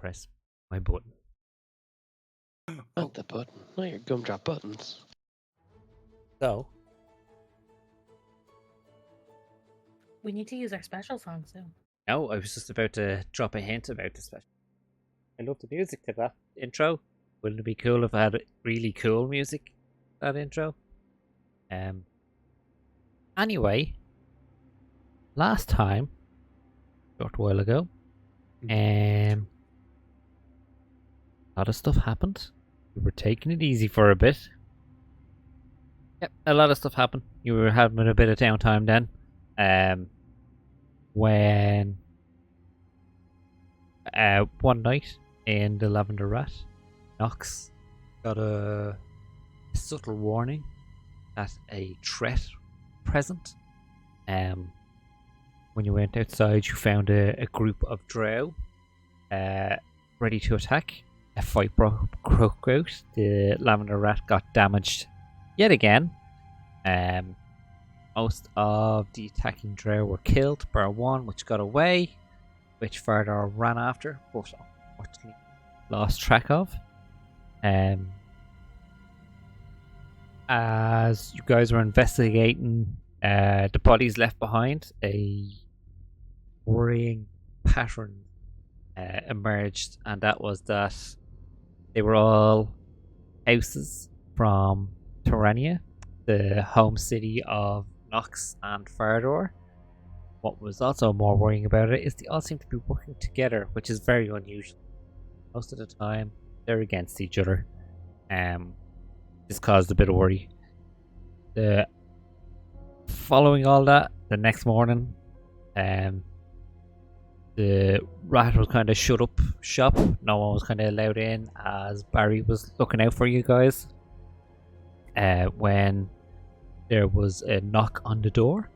press my button. Not the button. Not your gumdrop buttons. So, We need to use our special song soon. no, I was just about to drop a hint about the special. I love the music to that intro. Wouldn't it be cool if I had really cool music, that intro? Anyway, last time, a short while ago, a lot of stuff happened. We were taking it easy for a bit. Yep, a lot of stuff happened. You were having a bit of downtime then. When one night in the Lavender Rat, Nox got a subtle warning that a threat present. When you went outside, you found a group of drow ready to attack. A fight broke out. The Lavender Rat got damaged yet again. Most of the attacking drow were killed, bar one, which got away, which Fardor ran after, but unfortunately lost track of. As you guys were investigating the bodies left behind, a worrying pattern emerged, and that was that they were all houses from Tyrannia, the home city of Nox and Fardor. What was also more worrying about it is they all seem to be working together, which is very unusual. Most of the time, they're against each other. This caused a bit of worry. Following all that, the next morning, the rat was kind of shut up shop. No one was kind of allowed in as Barry was looking out for you guys. When there was a knock on the door,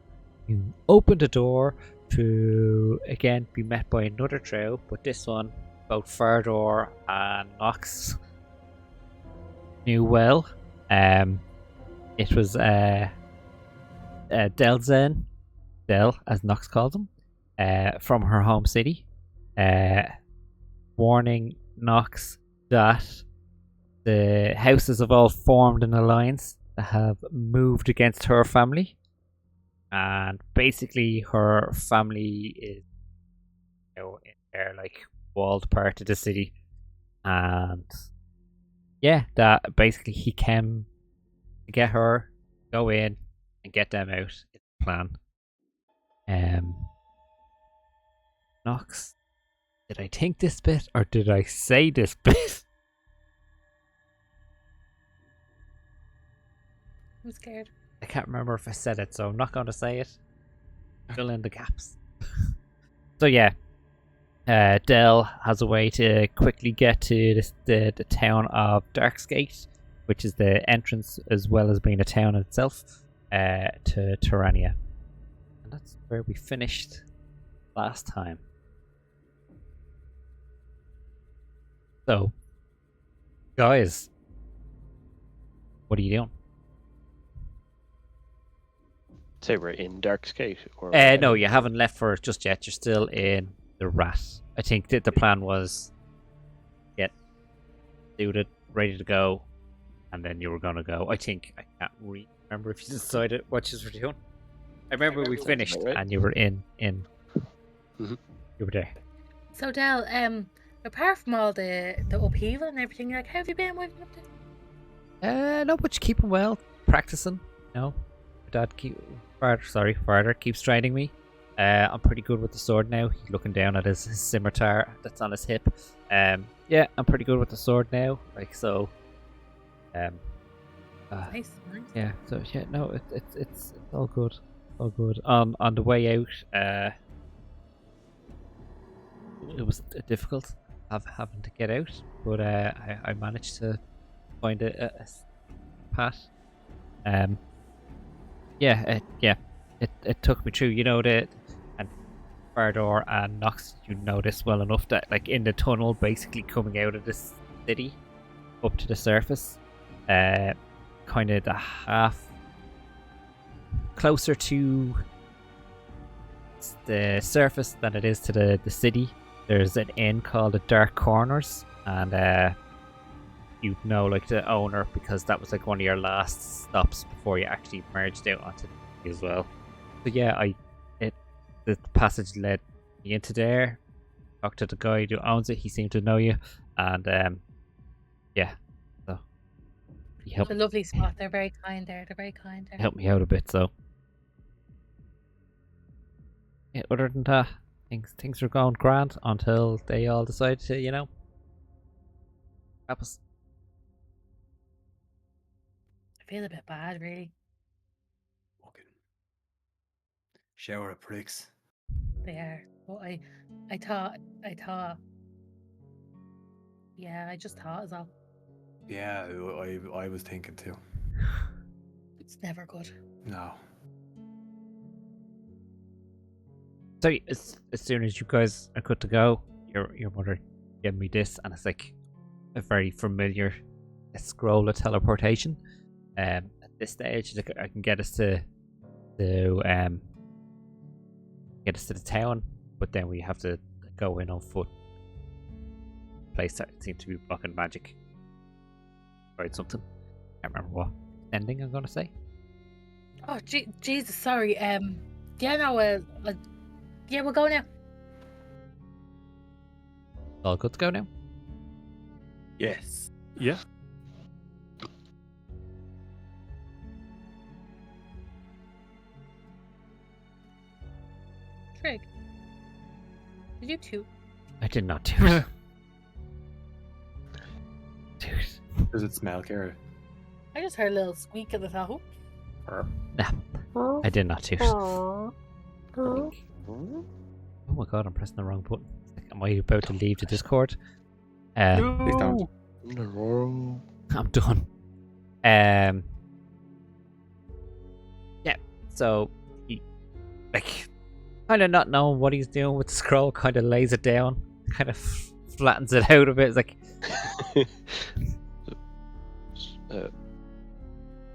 you opened the door to again be met by another drow, but this one both Fardor and Nox knew well. It was Delzen, Del as Nox called him, from her home city, warning Nox that the houses have all formed an alliance that have moved against her family, and basically her family is, in their walled part of the city, and yeah, that basically he came to get her, go in and get them out. It's the plan. Nox, did I think this bit or did I say this bit? I'm scared. I can't remember if I said it, so I'm not going to say it. Fill in the gaps. So yeah, Del has a way to quickly get to the town of Darksgate, which is the entrance as well as being a town itself, to Tyrannia. And that's where we finished last time. So, guys, what are you doing? Say we're in Darksgate, or No, you haven't left for it just yet. You're still in the Rat. I think that the plan was get suited, ready to go, and then you were gonna go. I think I can't remember if you decided what you were doing. I remember we finished and you were in. Mm-hmm. You were there. So Del, apart from all the upheaval and everything, how have you been? What have you been up to? No, but you keep him well, practicing. No, my dad Farder keeps training me. I'm pretty good with the sword now. He's looking down at his scimitar that's on his hip. Yeah, I'm pretty good with the sword now. Nice. Yeah. So yeah, no, it's all good. All good. On the way out, it was difficult having to get out, but I managed to find a path. It took me through, and Fardor and Nox, you know this well enough that in the tunnel basically coming out of this city up to the surface, kind of the half closer to the surface than it is to the city. there's an inn called the Dark Corners, and you know like the owner because that was like one of your last stops before you actually merged out onto the as well. So yeah, the passage led me into there. Talked to the guy who owns it. He seemed to know you, and yeah, so he It's a lovely spot. They're very kind there. They're very kind there. helped me out a bit. So yeah, other than that, things were going grand until they all decided to, help us. I feel a bit bad, really. Fucking shower of pricks. They are. But I thought. Yeah, I just thought as well. Yeah, I was thinking too. It's never good. No. So as soon as you guys are good to go, your mother gave me this, and it's like a very familiar scroll of teleportation. At this stage, like, I can get us to get us to the town, but then we have to go in on foot. Place that seems to be blocking magic. Or something. Can't remember what ending I'm gonna say. Oh, Jesus, sorry. Yeah, no, yeah, we'll go now. All good to go now? Yes. Yeah. Trig, did you too? I did not do it. Dude. Does it smell, Kara? I just heard a little squeak and I thought, oh, Nah, I did not do it. Aww. Oh my god, I'm pressing the wrong button. Am I about to leave the Discord? Please don't. No. I'm done. Yeah, so he, like, kind of not knowing what he's doing with the scroll, kind of lays it down, kind of flattens it out a bit. It's like,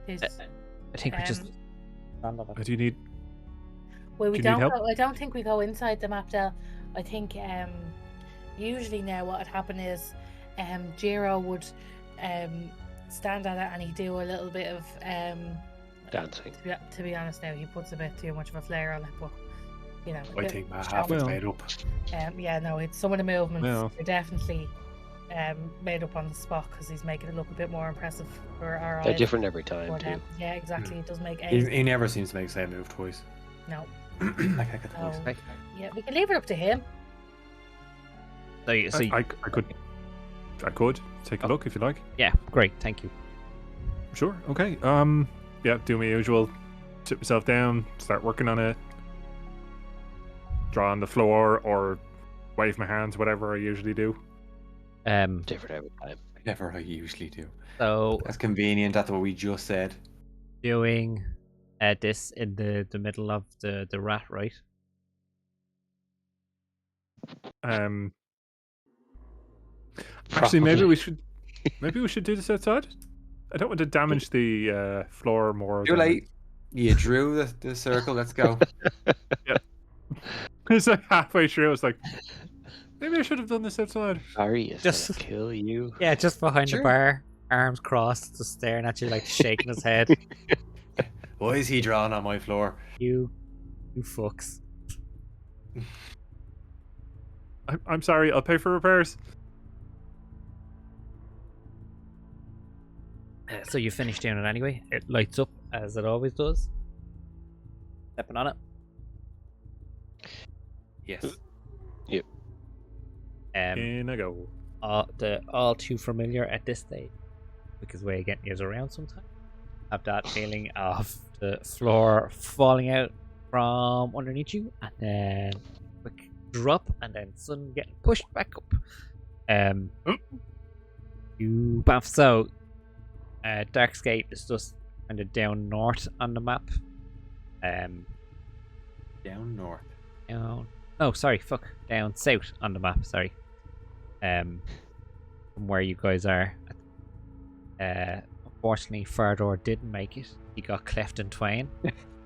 it's, I think we just. Do you need? well, we do you need don't. help? I don't think we go inside the map, Del. I think usually now what would happen is Jiro would stand at it and he'd do a little bit of Dancing. to be honest, now he puts a bit too much of a flair on it, but you know. I think my half is Well. made up. Yeah, no, it's some of the movements Well. are definitely made up on the spot because he's making it look a bit more impressive for our They're eyes. different every time But, too. yeah, exactly. It does make He never seems to make the same move twice. no. Like I get the No. voice. Right. Yeah, we can leave it up to him. So, I could take a look if you like. yeah, great, thank you. Sure. Okay. Yeah. Do my usual. Sit myself down. Start working on it. Draw on the floor or wave my hands. Whatever I usually do. Different every time. Whatever I usually do. So That's convenient. That's what we just said. doing this in the middle of the rat, right? Actually, maybe Probably. we should do this outside. I don't want to damage the floor more. Too than- late. You drew the circle. Let's go. It's like halfway through. I was like, maybe I should have done this outside. Sorry, is Just- gonna kill you. Yeah, just behind Sure. the bar, arms crossed, just staring at you, like shaking his head. Why is he drawn on my floor? You fucks. I'm sorry. I'll pay for repairs. So you finish doing it anyway. It lights up as it always does. Stepping on it. Yes. In I go. All too familiar at this stage, because way of getting you around sometimes. Have that feeling of the floor falling out from underneath you, and then quick drop, and then suddenly getting pushed back up. You bamf. So Darkscape is just kind of down north on the map. Down north. Down. Oh, sorry. Fuck. Down south on the map. Sorry. From where you guys are. Unfortunately, Fardor didn't make it. He got cleft in twain.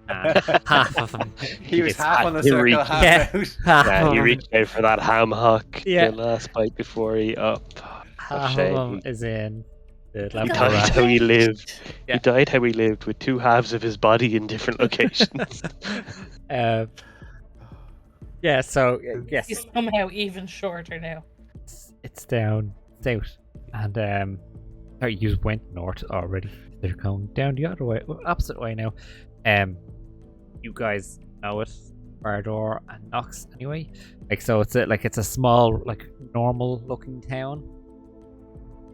and half of him He was is half on the he circle, reached- half Yeah. out. half Yeah, of he him- reached out for that ham hock. Yeah. The last bite before he up. half of shame. him is in the He lavender died rat. how he lived. Yeah. He died how he lived with two halves of his body in different locations. Yeah, so yes, He's somehow even shorter now. it's down south, and sorry, you went north already. They're going down the other way, opposite way now. You guys know it, Bardor and Nox anyway. Like, so it's a small, like, normal looking town,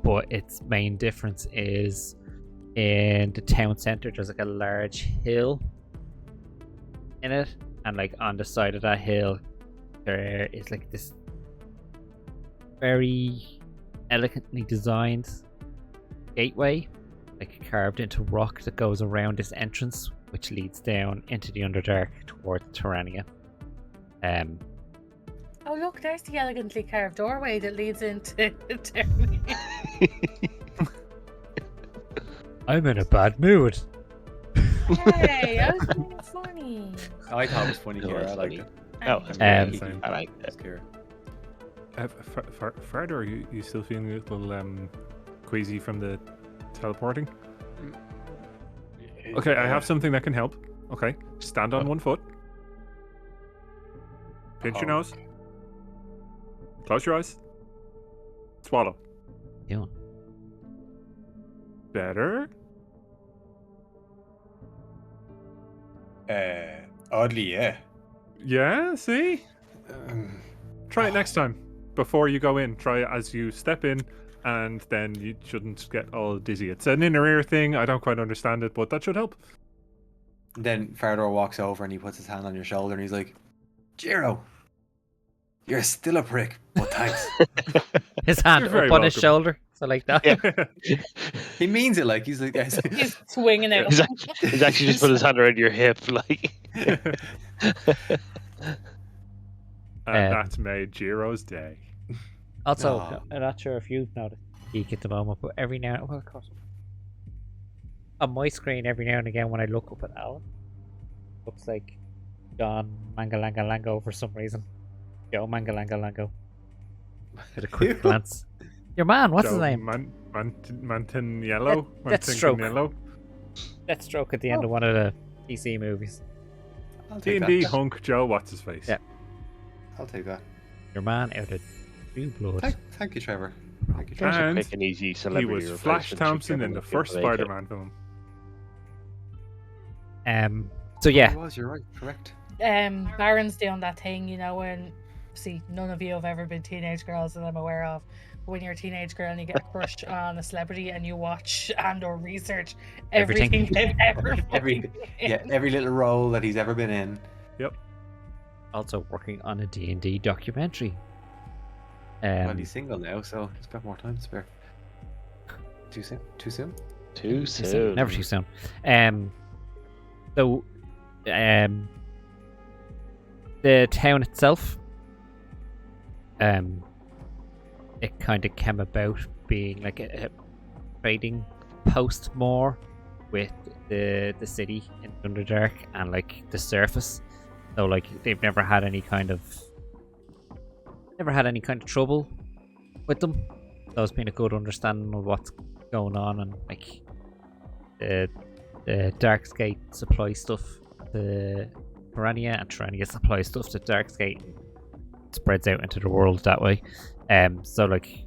but its main difference is in the town center. There's like a large hill in it, and like on the side of that hill, there is like this very elegantly designed gateway, like carved into rock, that goes around this entrance, which leads down into the Underdark towards Tyrannia. Oh look, there's the elegantly carved doorway that leads into the town. I'm in a bad mood. Hey, I was being funny. I thought it was funny, No, Kira. it's I liked funny. it. Oh, Um, I like That's that. Kira. Further, are you still feeling a little queasy from the teleporting? Okay, I have something that can help. Okay, stand on one foot. Pinch your Oh. nose. Close your eyes. Swallow. Yeah. Better. Oddly, yeah. Yeah, see? Um, Try it next time. Before you go in, try it as you step in, and then you shouldn't get all dizzy. It's an inner ear thing. I don't quite understand it, but that should help. Then Fardor walks over and he puts his hand on your shoulder and he's like, Jiro, you're still a prick, but thanks. His hand You're up very on his welcome. shoulder, so like that. Yeah. He means it like he's like, yes. He's swinging out. He's actually just put his hand around your hip, like. And that's made Jiro's day. Also, Aw. I'm not sure if you've noticed peek at the moment, but every now, well, of course, on my screen, every now and again, when I look up at Alan, looks like John Mangalangalango for some reason. Joe Mangalangalango. With a quick glance. Your man, what's his Joe name? Mantiniello? Deathstroke. Mantiniello? Deathstroke at the end of one of the DC movies. I'll take D&D that. hunk Joe, what's his face? Yeah. I'll take that. Your man out of True Blood. Thank you, Trevor. Thank you, There's Trevor. a And quick and easy He celebrity was replacement Flash should Thompson give in him the a people first make it. Spider-Man film. So yeah, He was, you're right. Correct. Baron's doing that thing, you know, when see none of you have ever been teenage girls that I'm aware of. When you're a teenage girl and you get a crush on a celebrity and you watch and or research Everything. everything they've ever Every fucking yeah, been. every little role that he's ever been in. also working on a D&D documentary. Well, he's single now, so he's got more time to spare. Too soon? Too soon? Too soon. Never too soon. So, the town itself, it kind of came about being like a trading post more with the city in Underdark and like the surface. So like they've never had any kind of trouble with them. So there's been a good understanding of what's going on, and like the Darksgate supply stuff to Tyrannia, and Tyrannia supply stuff to Darksgate, and it spreads out into the world that way. So like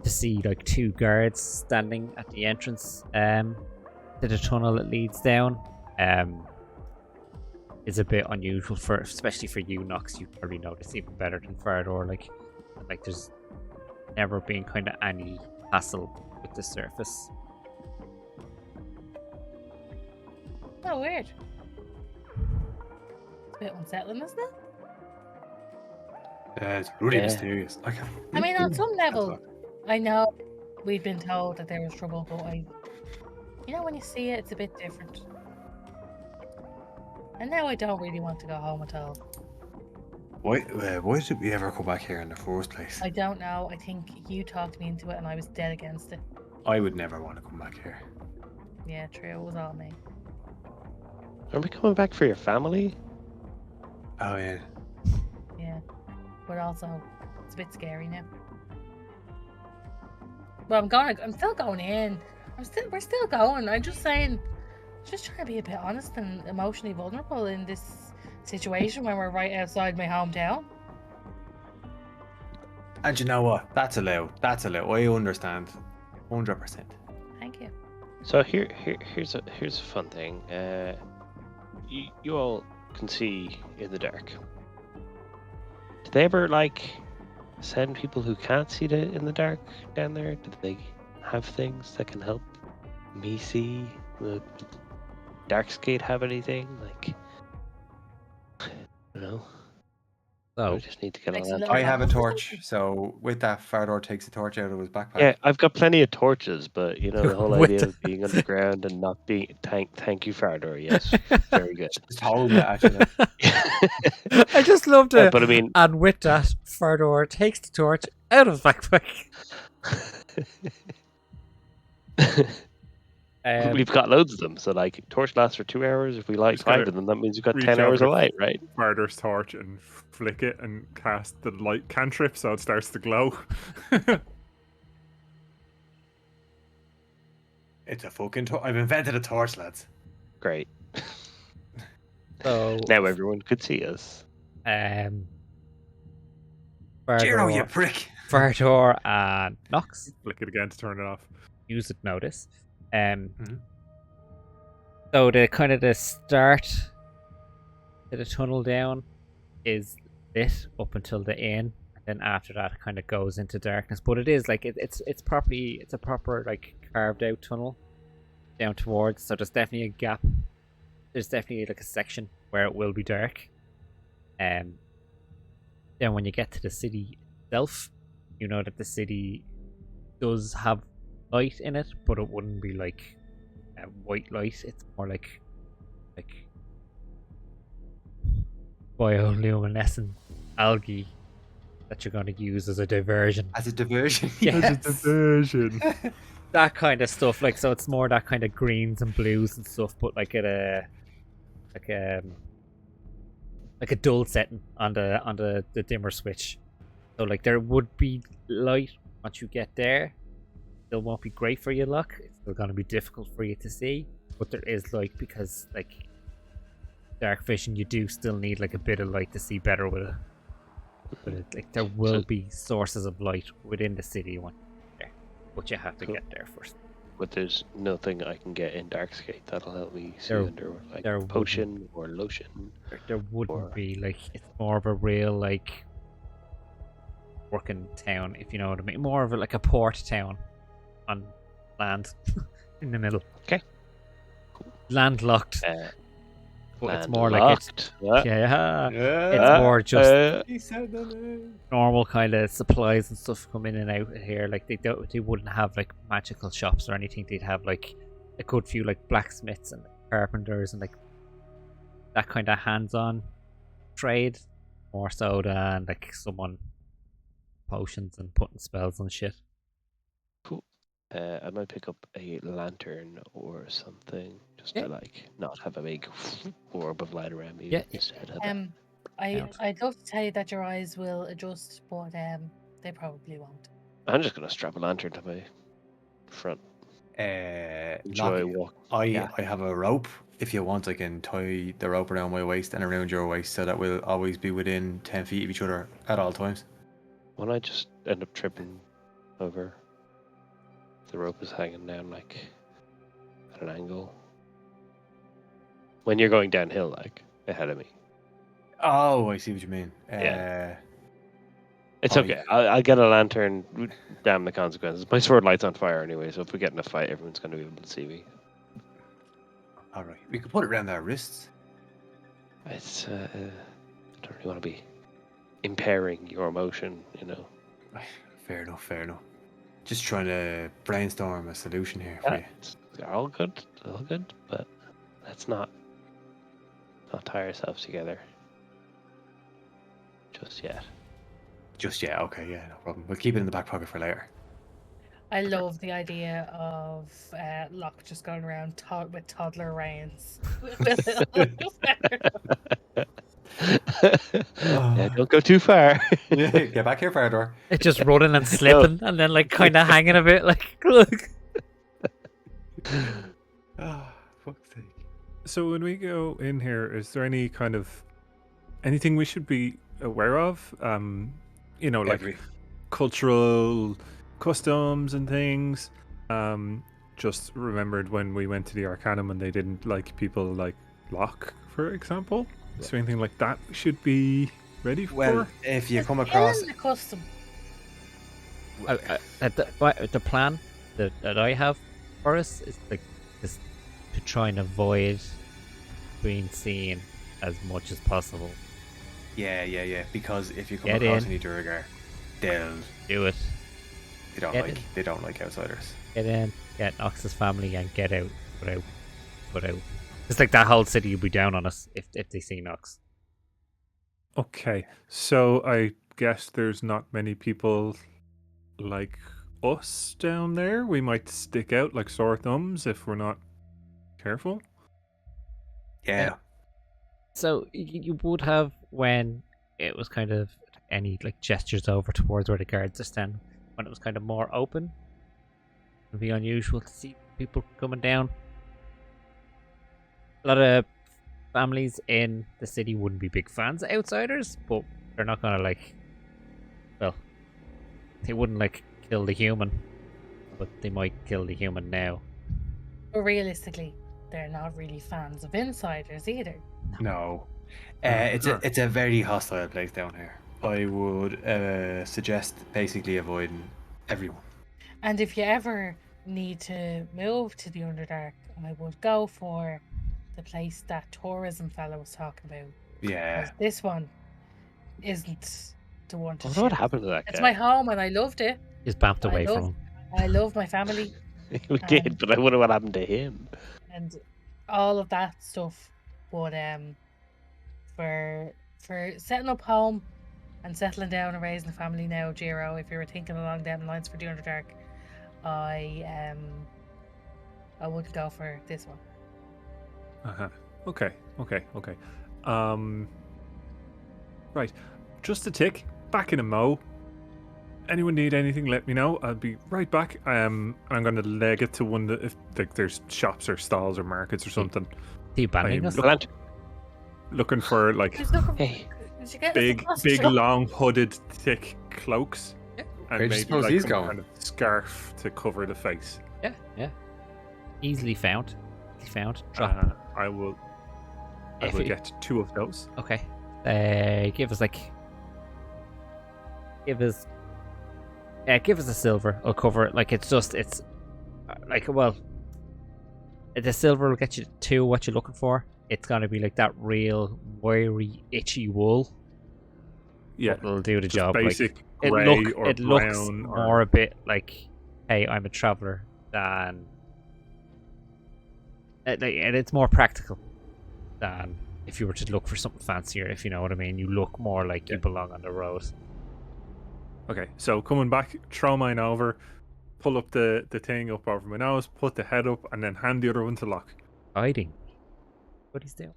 to see like two guards standing at the entrance to the tunnel that leads down is a bit unusual, for especially for you, Nox. You probably know this even better than Fardor. Like there's never been kind of any hassle with the surface. Oh, weird. It's a bit unsettling, isn't it? It's really Yeah. mysterious. I mean, on some level, I know we've been told that there was trouble, but you know, when you see it, it's a bit different. And now I don't really want to go home at all. Why did we ever go back here in the first place? I don't know. I think you talked me into it, and I was dead against it. I would never want to come back here. Yeah, true. It was all me. Are we coming back for your family? Oh yeah. Yeah, but also it's a bit scary now. Well, I'm still going in. We're still going. I'm just saying, just trying to be a bit honest and emotionally vulnerable in this situation when we're right outside my hometown. And you know what? That's allowed. That's allowed. I understand. 100%. Thank you. So here's a fun thing. You all can see in the dark. Do they ever like send people who can't see in the dark down there? Do they have things that can help me see? Will Darkskate have anything? Like, I don't know. I So just need to get Like on some that. little I have a lamp or torch, something? so with that, Fardor takes a torch out of his backpack. Yeah, I've got plenty of torches, but you know the whole With idea the- of being underground and not being thank you, Fardor. Yes, very good. Just holding it at you. Like, I just loved it. But I mean, And with that, Fardor takes the torch out of his backpack. we've got loads of them. So like, torch lasts for 2 hours. If we light Just gotta 5 of them, that means we've got reach 10 over hours to of light, right? Farder's torch and flick it and cast the light cantrip so it starts to glow. it's a fucking torch. I've invented a torch, lads. Great. So Now everyone could see us. um Jiro, you Fardor, prick. Fardor and Nox Flick it again to turn it off. use it notice. Mhm. So the start to the tunnel down is lit up until the inn, and then after that it kind of goes into darkness. But it is like it's a proper like carved out tunnel down towards. So there's definitely a gap. There's definitely like a section where it will be dark. Then when you get to the city itself, you know that the city does have light in it, but it wouldn't be like a white light. It's more like bioluminescent algae that you're going to use as a diversion. As a diversion. Yes. Diversion. That kind of stuff. Like, so it's more that kind of greens and blues and stuff, but like at a like a dull setting on the dimmer switch. So like there would be light once you get there. Still won't be great for you, luck. It's still going to be difficult for you to see, but there is light because like dark vision, you do still need like a bit of light to see better with it. But like there will be sources of light within the city when you're there, but you have to Cool. get there first. But there's nothing I can get in Darkskate that'll help me see There- under, like there potion or lotion. There wouldn't Or- be like, it's more of a real like working town, if you know what I mean. More of like a port town on land in the middle. Okay. Landlocked. Uh, But it's more like it's landlocked. yeah. Yeah. It's more just He said that. normal kind of supplies and stuff come in and out here. Like they wouldn't have like magical shops or anything. They'd have like a good few like blacksmiths and carpenters and like that kind of hands-on trade, more so than like someone potions and putting spells and shit. I might pick up a lantern or something just Yeah. to like not have a big orb of light around me. Yeah. Instead of I'd love to tell you that your eyes will adjust, but they probably won't. I'm just gonna strap a lantern to my front. Enjoy Lockie, walk. I Yeah. have a rope. If you want, I can tie the rope around my waist and around your waist so that we'll always be within 10 feet of each other at all times. When I just end up tripping over, the rope is hanging down like at an angle. When you're going downhill, like ahead of me. Oh, I see what you mean. Yeah. It's Oh, okay. I'll get a lantern. Damn the consequences. My sword light's on fire anyway, so if we get in a fight, everyone's going to be able to see me. All right. We could put it around our wrists. It's I don't really want to be impairing your emotion, you know. Fair enough, fair enough. Just trying to brainstorm a solution here for you. They're all good, but let's not tie ourselves together just yet. Just, yeah, okay, yeah, no problem. We'll keep it in the back pocket for later. I love the idea of Locke just going around with toddler reins. Yeah, don't go too far. Yeah, get back here, Fardor. It's just running and slipping, and then like kind of hanging a bit. Like, look. Oh, fuck's sake. So when we go in here, is there any kind of anything we should be aware of? You know, like Every. cultural customs and things. Just remembered when we went to the Arcanum and they didn't like people like Locke, for example. Is there anything like that we should be ready for? Well, if you It's come still across in the custom. The plan that I have for us is like is to try and avoid being seen as much as possible. Yeah, because if you come Get across in. any Durgar, they'll Do it. Get in. they don't like outsiders. Get in, get Nox's family, and get out without. It's like that whole city will be down on us if they see Nox. Okay, so I guess there's not many people like us down there. We might stick out like sore thumbs if we're not careful. Yeah. So you would have when it was kind of any like gestures over towards where the guards are standing, when it was kind of more open. It would be unusual to see people coming down. A lot of families in the city wouldn't be big fans of outsiders, but they're not gonna like. Well, they wouldn't like kill the human, but they might kill the human now. But realistically, they're not really fans of insiders either. No. It's a very hostile place down here. I would suggest basically avoiding everyone. And if you ever need to move to the Underdark, I would go for the place that tourism fellow was talking about. Yeah. 'Cause this one isn't the one to I wonder what choose. happened to that It's guy. my home and I loved it. He's bumped I away love- from him. I love my family We did, but I wonder what happened to him. and all of that stuff. But for setting up home and settling down and raising a family now, Jiro, if you were thinking along them lines for the Underdark, I wouldn't go for this one. Okay. Right. Just a tick. Back in a mo. Anyone need anything? Let me know. I'll be right back. I'm gonna leg it to one that if like there's shops or stalls or markets or something. Are you banning I'm us? looking for like Who's looking for- Hey, did you get us a big, sausage roll? long hooded, thick cloaks, Yeah. and Where do you maybe suppose like he's some going? kind of scarf to cover the face. Yeah. Easily found. Drop. I will If you- get 2 of those. Okay. Give us a silver. I'll cover it. Like it's like the silver will get you to what you're looking for. It's gonna be like that real wiry, itchy wool. Yeah, But it'll do the just job. Like, basic grey or it looks brown or more a bit like, hey, I'm a traveler than. And it's more practical than if you were to look for something fancier. If you know what I mean, you look more like you belong on the road. Okay, so coming back, throw mine over, pull up the thing up over my nose, put the head up, and then hand the other one to Locke. Hiding. What he's doing?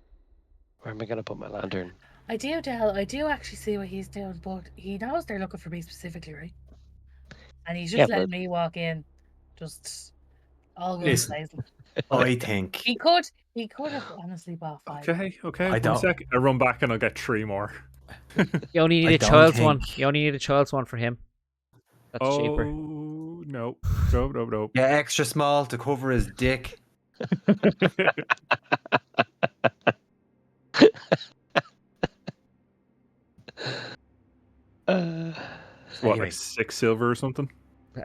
where am I going to put my lantern? I do, Del. I do actually see what he's doing, but he knows they're looking for me specifically, right? And he's just Yeah, letting me walk in, just all guns Listen. blazing. I think He could have honestly bought 5. Okay, I one don't- sec. I run back and I'll get 3 more. You only need I a don't child's one. think- You only need a child's one for him. That's Oh, cheaper. no. No. yeah, extra small to cover his dick. What, Anyway. like 6 silver or something?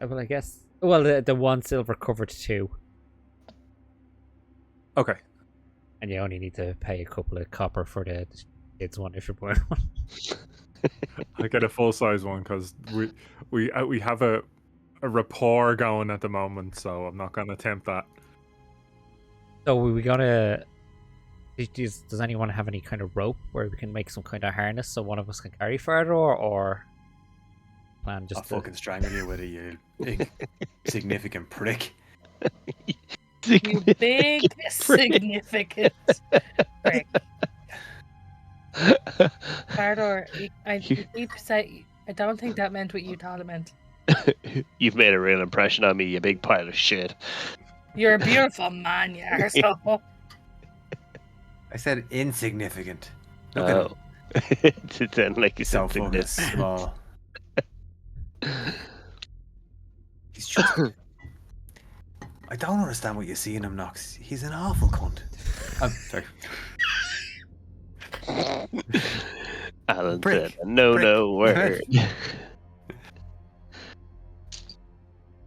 Well, I guess. Well, the 1 silver covered 2, Okay. and you only need to pay a couple of copper for the kids one if you're buying one. I get a full size one because we have a rapport going at the moment, so I'm not going to attempt that. So we gonna. Does anyone have any kind of rope where we can make some kind of harness so one of us can carry further, or plan I'll just to... fucking strangle you with it, you significant prick. You big significant prick. Bardor, I keep saying, I don't think that meant what you thought it meant. You've made a real impression on me, you big pile of shit. You're a beautiful man, you arsehole. I said insignificant. Look at him. It sounded like you So said fucking this. small. He's just... I don't understand what you see in him, Knox. He's an awful cunt. I'm sorry. Alan Prick. said a no Prick.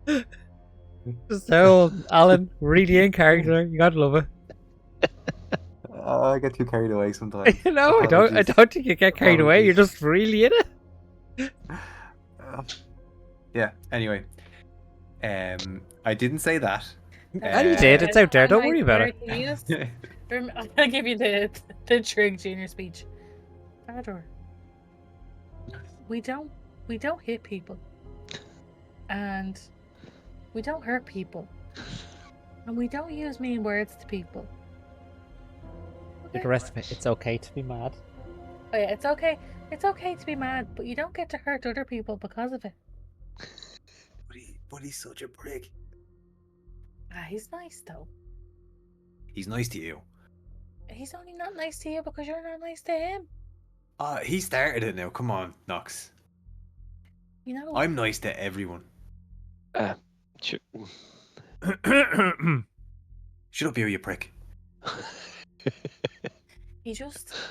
word. So, Alan, really in character. You gotta love it. I get too carried away sometimes. No, I Apologies. don't think you get carried away. You're just really in it. Yeah. Anyway, I didn't say that. And you did. It's out there. Don't worry about it. I'm gonna give you the Trig Junior speech. Bardor, we don't hit people, and we don't hurt people, and we don't use mean words to people. The rest of it, it's okay to be mad. Oh yeah, it's okay. It's okay to be mad, but you don't get to hurt other people because of it. But he's such a prick. Ah, he's nice though. He's nice to you. He's only not nice to you because you're not nice to him. He started it now. Come on, Knox. You know. I'm nice to everyone. Sure. Shut up, you prick. He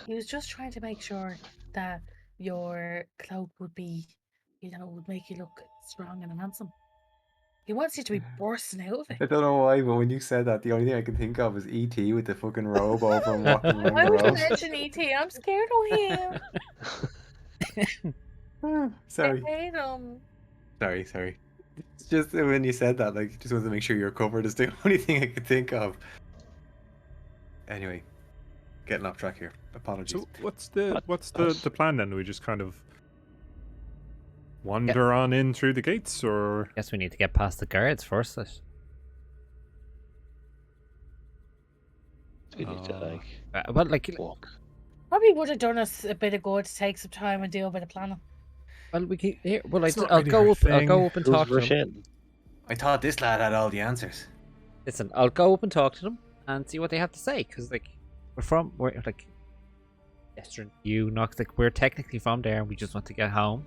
was just trying to make sure that your cloak would be, would make you look strong and handsome. He wants you to be bursting out of I it. don't know why, but when you said that, the only thing I can think of is E.T. with the fucking robe over and walking around Why the would you road. mention E.T.? I'm scared of him. Sorry. I hate him. Sorry. It's just when you said that, like, just wanted to make sure you're covered is the only thing I could think of. Anyway, getting off track here. Apologies. So what's the plan then? Do we just kind of wander on in through the gates, or Guess we need to get past the guards first. We need to Well, like, walk. Probably would have done us a bit of good to take some time and do a bit of planning. well, we can. Here, well, It's not I'll really go our up. I'll thing. go up and talk to Rush them. in. I thought this lad had all the answers. Listen, I'll go up and talk to them and see what they have to say. Because like, we're like, Western, you Knox, like we're technically from there, and we just want to get home.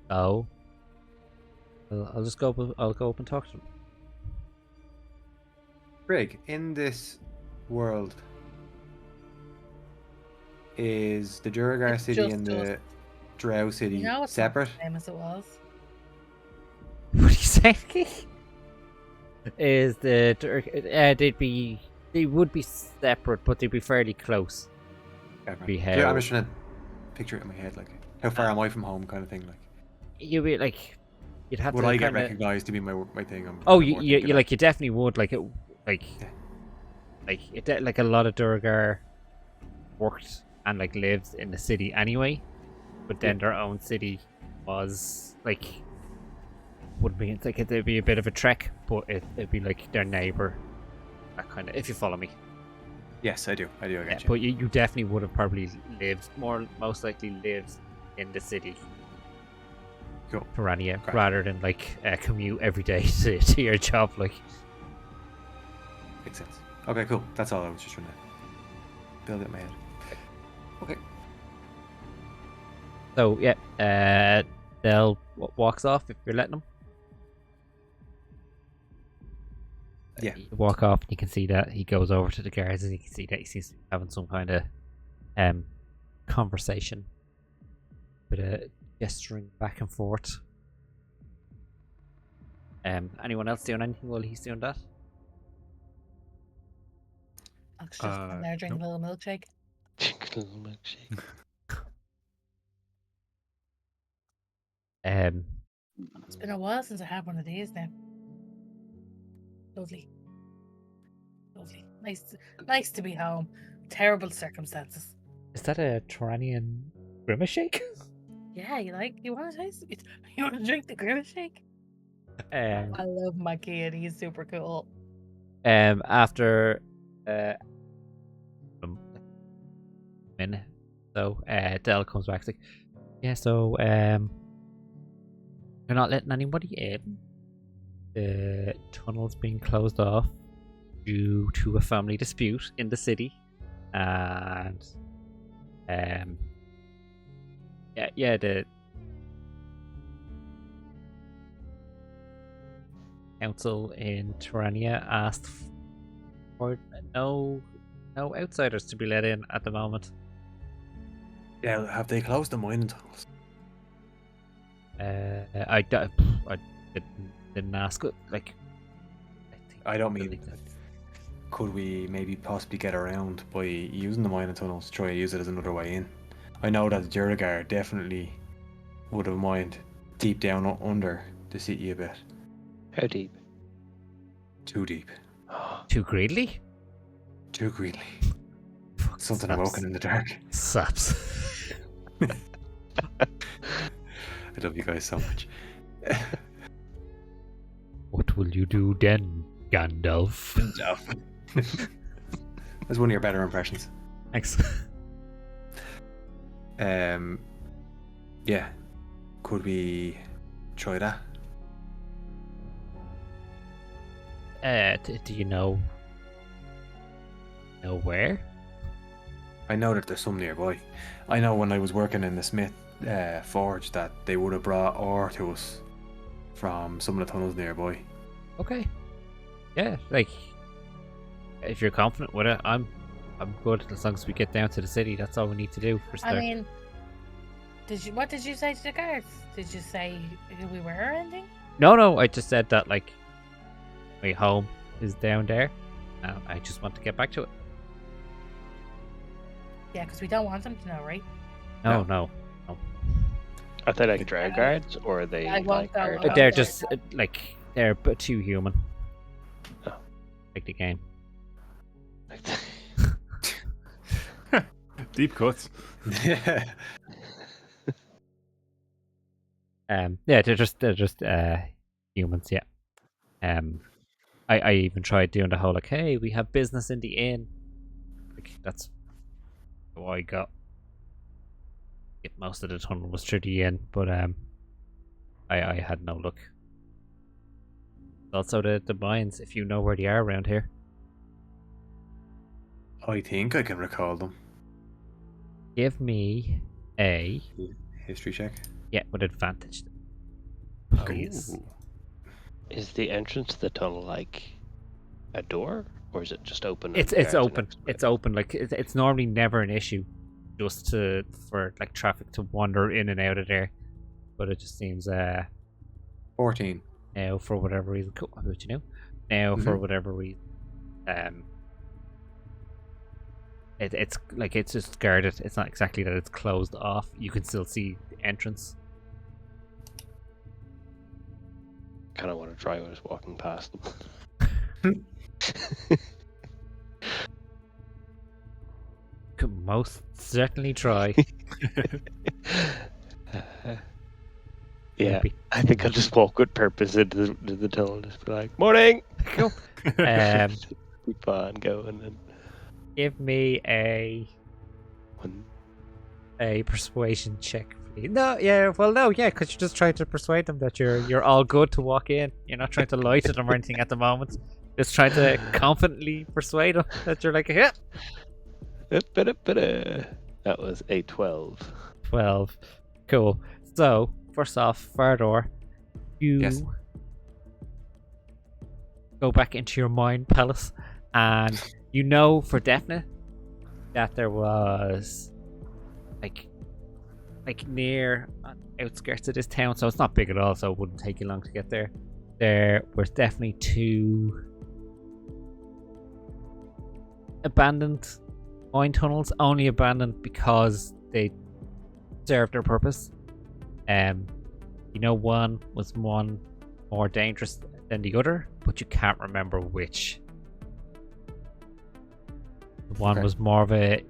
So, I'll just go. I'll go up and talk to them. Greg, in this world, is the Duragar It's city just and the us. Drow city It's not separate? the same as it was. What are you saying, Keith? Is they would be separate, but they'd be fairly close. Separate. Be Yeah, I'm how- just trying to picture it in my head, like how far am I from home, kind of thing. Like, You'd be like, you'd have would to. I get kinda... recognized to be my thing? Oh, I'm more thinking of. like you definitely would. Like like a lot of Durgar worked and like lived in the city anyway, but then their own city was like would be like it'd be a bit of a trek, but it'd be like their neighbor, that kind of. If you follow me. Yes, I do. I Yeah, get you. but you definitely would have probably most likely lived in the city, Cool. Piranha, Great. rather than like commute every day to your job. Like, Makes sense. Okay, cool. That's all I was just trying to build it in my head. Okay. so yeah, Del walks off if you're letting him. Yeah. You walk off, and you can see that he goes over to the guards, and you can see that he seems to be having some kind of conversation, bit of gesturing back and forth. Anyone else doing anything while he's doing that? I'll just stand there drinking a little milkshake. Little milkshake. It's been a while since I had one of these now. Lovely. Nice to be home. Terrible circumstances. Is that a Turanian grimace shake? Yeah, you want to taste it? You want to drink the Grimace shake? Um, I love my kid. He's super cool. after a minute, so Dell comes back. It's like, yeah, so you're not letting anybody in. The tunnel's being closed off due to a family dispute in the city, and the council in Tyrannia asked for no outsiders to be let in at the moment. Yeah, have they closed the mining tunnels? I didn't ask. Like, I don't mean. Could we maybe possibly get around by using the mining tunnels? Try to use it as another way in. I know that the Duragar definitely would have mind deep down under the city a bit. How deep? Too deep. Too greedily. Too greedily. Fuck, Something saps. awoken in the dark. Saps. I love you guys so much. What will you do then, Gandalf? That's one of your better impressions. Thanks. Yeah. Could we try that? Do you know where? I know that there's some nearby. I know when I was working in the Smith forge that they would have brought ore to us from some of the tunnels nearby. Okay. Yeah, like if you're confident with it, I'm good as long as we get down to the city. That's all we need to do for start. I mean, what did you say to the guards? Did you say who we were or anything? No, I just said that like my home is down there. I just want to get back to it. Yeah, because we don't want them to know, right? No. Are they like drag guards or are they I won't like go. guards? I won't They're go. just they're but too human. Oh. Like the game. Deep cuts. Yeah. Yeah, they're just humans. Yeah. I even tried doing the whole like, hey, we have business in the inn. Like that's how I got. Most of the tunnel was through the inn, but I had no luck. Also the mines, if you know where they are around here. I think I can recall them. Give me a History check. with advantage. Please. Ooh. Is the entrance to the tunnel like a door, or is it just open? and It's guards are open. next to it? It's open. Like it's normally never an issue, just for like traffic to wander in and out of there. But it just seems 14. now for whatever reason. Cool. How about you know? Now for Mhm. whatever reason, it's like it's just guarded. It's not exactly that it's closed off. You can still see the entrance. Kind of want to try when I was walking past them. Could most certainly try. Yeah, Maybe. I think I'll just walk with purpose into the tunnel and just be like, "Morning." Cool. Keep on going and Give me a one. persuasion check, please. No, yeah, well, no, yeah, because you're just trying to persuade them that you're all good to walk in. You're not trying to lie to them or anything at the moment. Just trying to confidently persuade them that you're like, yeah. That was a 12. 12. Cool. So, first off, Fardor, you Yes. go back into your mind palace, and you know for definite that there was like near on the outskirts of this town, so it's not big at all, so it wouldn't take you long to get there. There was definitely 2 abandoned mine tunnels, only abandoned because they served their purpose. You know, one was more dangerous than the other, but you can't remember which. One Okay. was more of an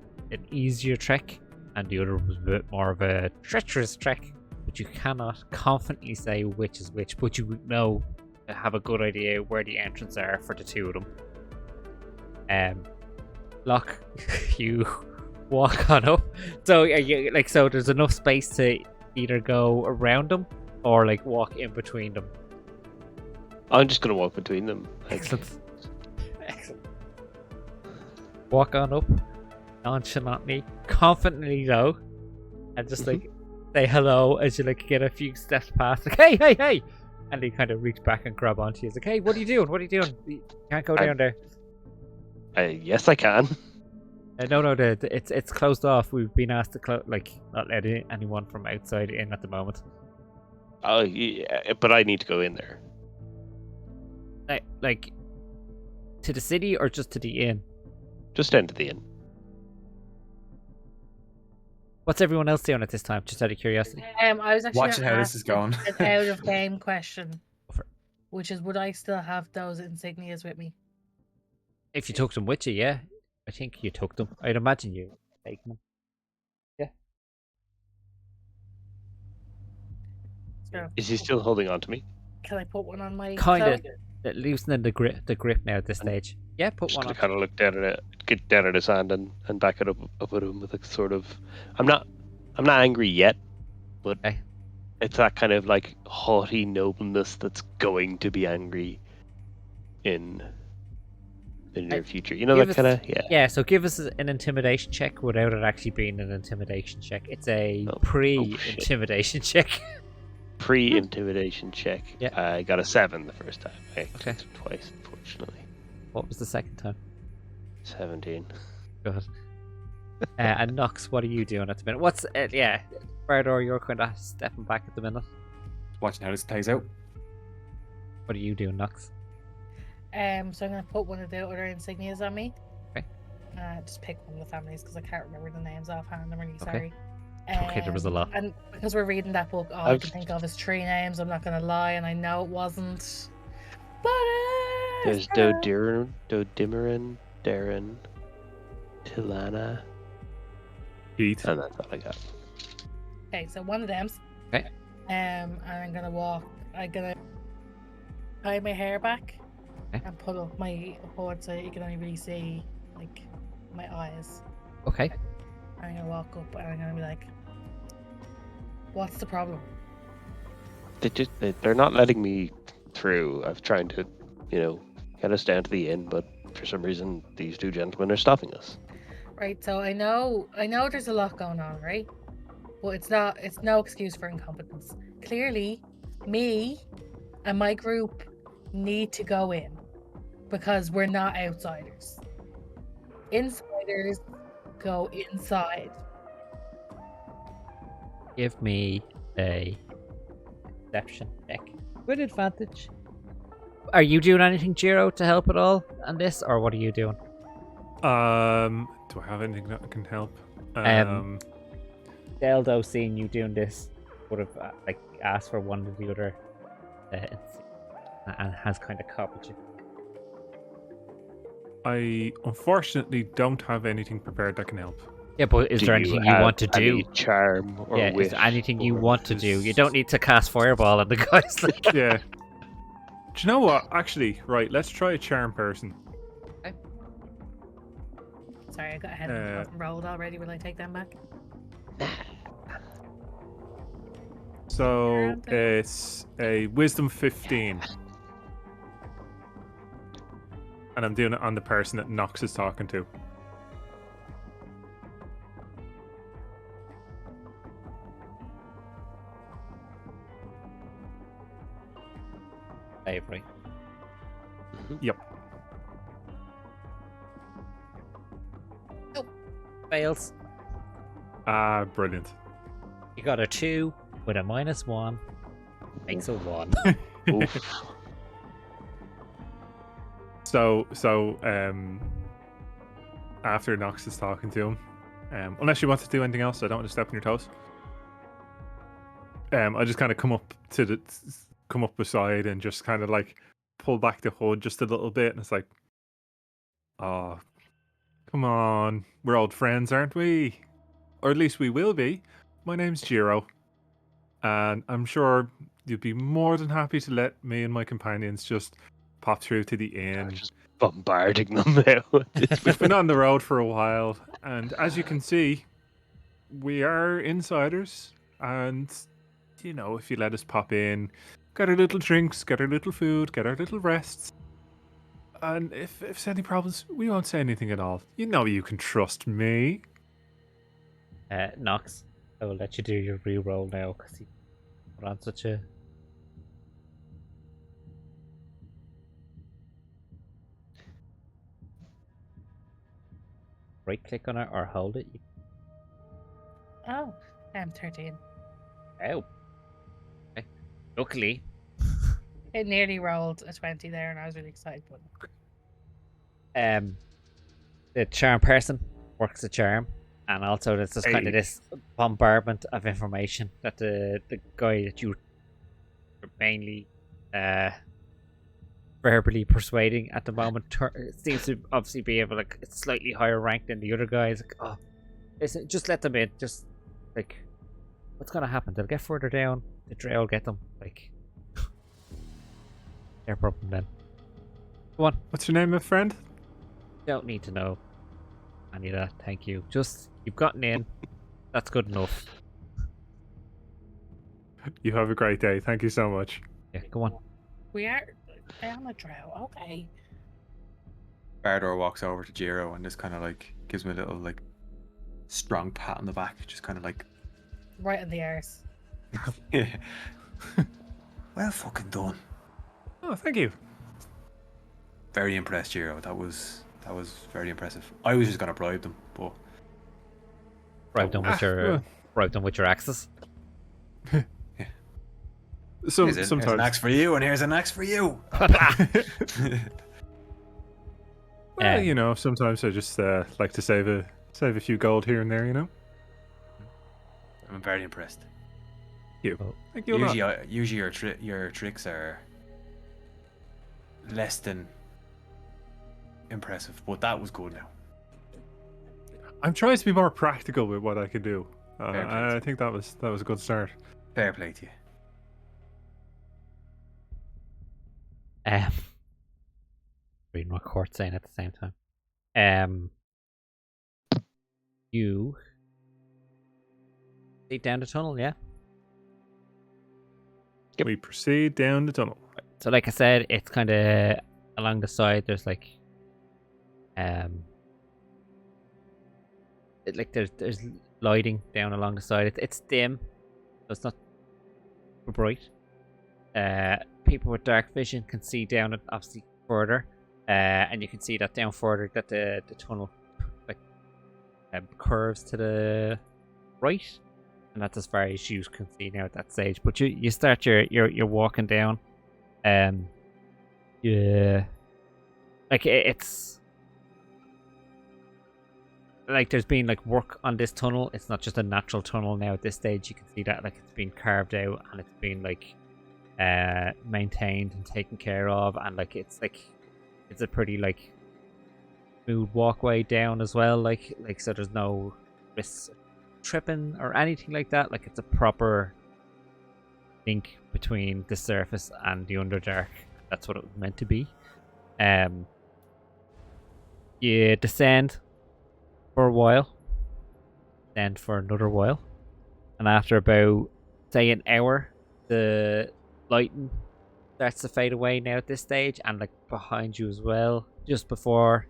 easier trek, and the other was a bit more of a treacherous trek. but you cannot confidently say which is which. But you know, have a good idea where the entrance are for the two of them. Locke, you walk on up. So are you like so? There's enough space to either go around them or like walk in between them. I'm just gonna walk between them. Excellent. Excellent. Walk on up, nonchalantly, confidently though, and just like say hello as you like get a few steps past. Like, hey, hey, hey! And they kind of reach back and grab onto you. It's like, hey, what are you doing? What are you doing? You can't go down there. Yes, I can. No, it's closed off. We've been asked to not let anyone from outside in at the moment. Oh, yeah, but I need to go in there. Like to the city or just to the inn? Just enter the inn. What's everyone else doing at this time? Just out of curiosity. I was actually Watching gonna how ask this is going. an out of game question, For- which is, would I still have those insignias with me? If you took them with you, yeah. I think you took them. I'd imagine you take them. So, Is he still holding on to me? can I put one on my Kind of cloak? loosening the grip now at this stage. Yeah, put Just one gonna on. kind of look down at it, get down at his hand, and back it up at him with a sort of. I'm not angry yet, but Okay. it's that kind of like haughty nobleness that's going to be angry in the near future. You know, give that us- kind of, yeah. Yeah, so give us an intimidation check without it actually being an intimidation check. It's a Oh, pre-intimidation check. Pre-intimidation check. Yeah. I got a 7 the first time. I Okay. clicked it twice, unfortunately. What was the second time? 17. Good. And Nox, what are you doing at the minute? What's yeah, Bardor, you're kind of stepping back at the minute. Watching how this plays out. What are you doing, Nox? So I'm gonna put one of the other insignias on me. Okay. Just pick one of the families because I can't remember the names offhand. I'm really Okay. sorry. Okay, there was a lot. And because we're reading that book, all I can think of is 3 names. I'm not gonna lie, and I know it wasn't. But There's Dodimarin, Darren, Tilana, Heat. and that's all I got. okay, so one of them's. Okay. And I'm gonna walk. I'm gonna tie my hair back Okay. and put up my hood so you can only really see like my eyes. Okay. I'm gonna walk up and I'm gonna be like, "What's the problem?" They're not letting me through. I've tried to, get us down to the inn, but for some reason these two gentlemen are stopping us. Right. So I know there's a lot going on, right? But it's no excuse for incompetence. Clearly, me and my group need to go in because we're not outsiders. Insiders go inside. Give me a deception check with advantage. Are you doing anything, Jiro, to help at all on this, or what are you doing? Do I have anything that can help? Deldo, seeing you doing this, would have asked for one of the other, and has kind of copied you. I unfortunately don't have anything prepared that can help. Yeah, but is Do there you anything you have want to do? any charm or Yeah, wit is there anything you or- want to do? You don't need to cast fireball at the guys. Like, Yeah. Do you know what? Actually, right, let's try a charm person. Sorry, I got ahead of myself and rolled already. Will I take them back? So it's a wisdom 15. And I'm doing it on the person that Nox is talking to. Avery. Yep. Fails. Ah, brilliant. You got a 2 with a -1. Makes a 1. Oof. So, after Nox is talking to him, unless you want to do anything else, I don't want to step on your toes. I just kind of come up beside and just kind of like pull back the hood just a little bit, and it's like, oh, come on, we're old friends, aren't we? Or at least we will be. My name's Jiro, and I'm sure you'd be more than happy to let me and my companions just pop through to the inn. Just bombarding them now. We've been on the road for a while, and as you can see, we are insiders. And, you know, if you let us pop in, get our little drinks, get our little food, get our little rests. And if there's any problems, we won't say anything at all. You know you can trust me. Nox, I will let you do your re-roll now because you put on such a. Right click on it or hold it. Oh, I'm 13. Oh. Okay. Luckily, It nearly rolled a 20 there, and I was really excited. But the charm person works the charm, and also there's just kind of this bombardment of information that the guy that you are mainly verbally persuading at the moment seems to obviously be able, like, it's slightly higher rank than the other guys. Like, oh, listen, just let them in. Just like, what's gonna happen? They'll get further down. The Dre will get them. Like, their problem then. Go on. What's your name, my friend? Don't need to know any of that. Thank you. Just, you've gotten in. That's good enough. You have a great day. Thank you so much. Yeah, go on. we are on a drow. Okay. Bardor walks over to Jiro and just kind of like gives me a little like strong pat on the back, just kind of like, Right in the arse. yeah. Well fucking done. Oh, thank you. Very impressed, Jiro. That was very impressive. I was just gonna bribe them, but Bribe them with your axes. here's an Sometimes. axe for you, and here's an axe for you. Well, you know, sometimes I just like to save a few gold here and there, you know. I'm very impressed. Thank you a lot. Usually your tricks are less than impressive, but that was good now. I'm trying to be more practical with what I can do. Fair play. I think that was a good start. Fair play to you. Reading what Court's saying at the same time. You lead down the tunnel, yeah? Yep. We proceed down the tunnel. So like I said, it's kind of along the side. There's like, there's lighting down along the side. It's dim, so it's not super bright. People with dark vision can see down it obviously further, and you can see that down further that the tunnel like curves to the right, and that's as far as you can see now at that stage. But you start your walking down, yeah, like it's like there's been like work on this tunnel. It's not just a natural tunnel now at this stage. You can see that like it's been carved out and it's been like maintained and taken care of, and like it's a pretty like smooth walkway down as well, like so there's no risk of tripping or anything like that. Like it's a proper link between the surface and the Underdark. That's what it was meant to be. You descend for a while, descend for another while, and after about say an hour, the lighting starts to fade away now at this stage, and like behind you as well. Just before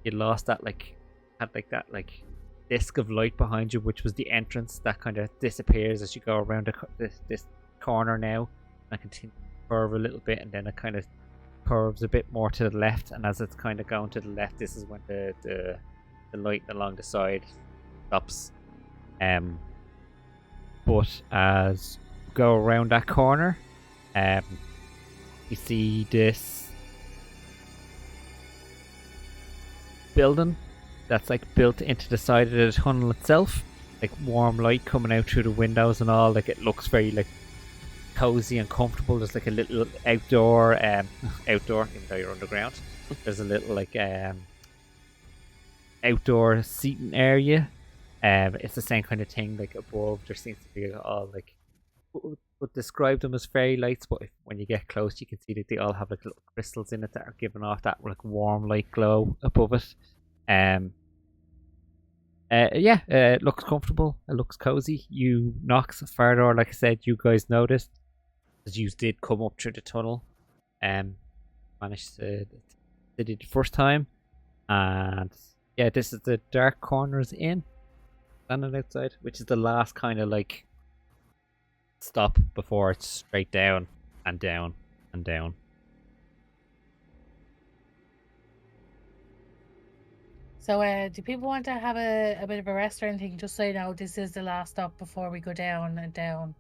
you lost that, like had like that like disc of light behind you, which was the entrance, that kind of disappears as you go around this corner now, and continue to curve a little bit, and then it kind of curves a bit more to the left. And as it's kind of going to the left, this is when the light along the side stops. But as you go around that corner, you see this building that's like built into the side of the tunnel itself, like warm light coming out through the windows and all. Like it looks very like cozy and comfortable. There's like a little outdoor even though you're underground, there's a little like outdoor seating area. It's the same kind of thing. Like above there seems to be all like would describe them as fairy lights, but when you get close, you can see that they all have like little crystals in it that are giving off that like warm light glow above it. It looks comfortable. It looks cozy. You knocks further, like I said, you guys noticed as you did come up through the tunnel. Managed to did it the first time, and yeah, this is the Dark Corners Inn, standing outside, which is the last kind of like stop before it's straight down and down and down. So, do people want to have a bit of a rest or anything? Just so you know, this is the last stop before we go down and down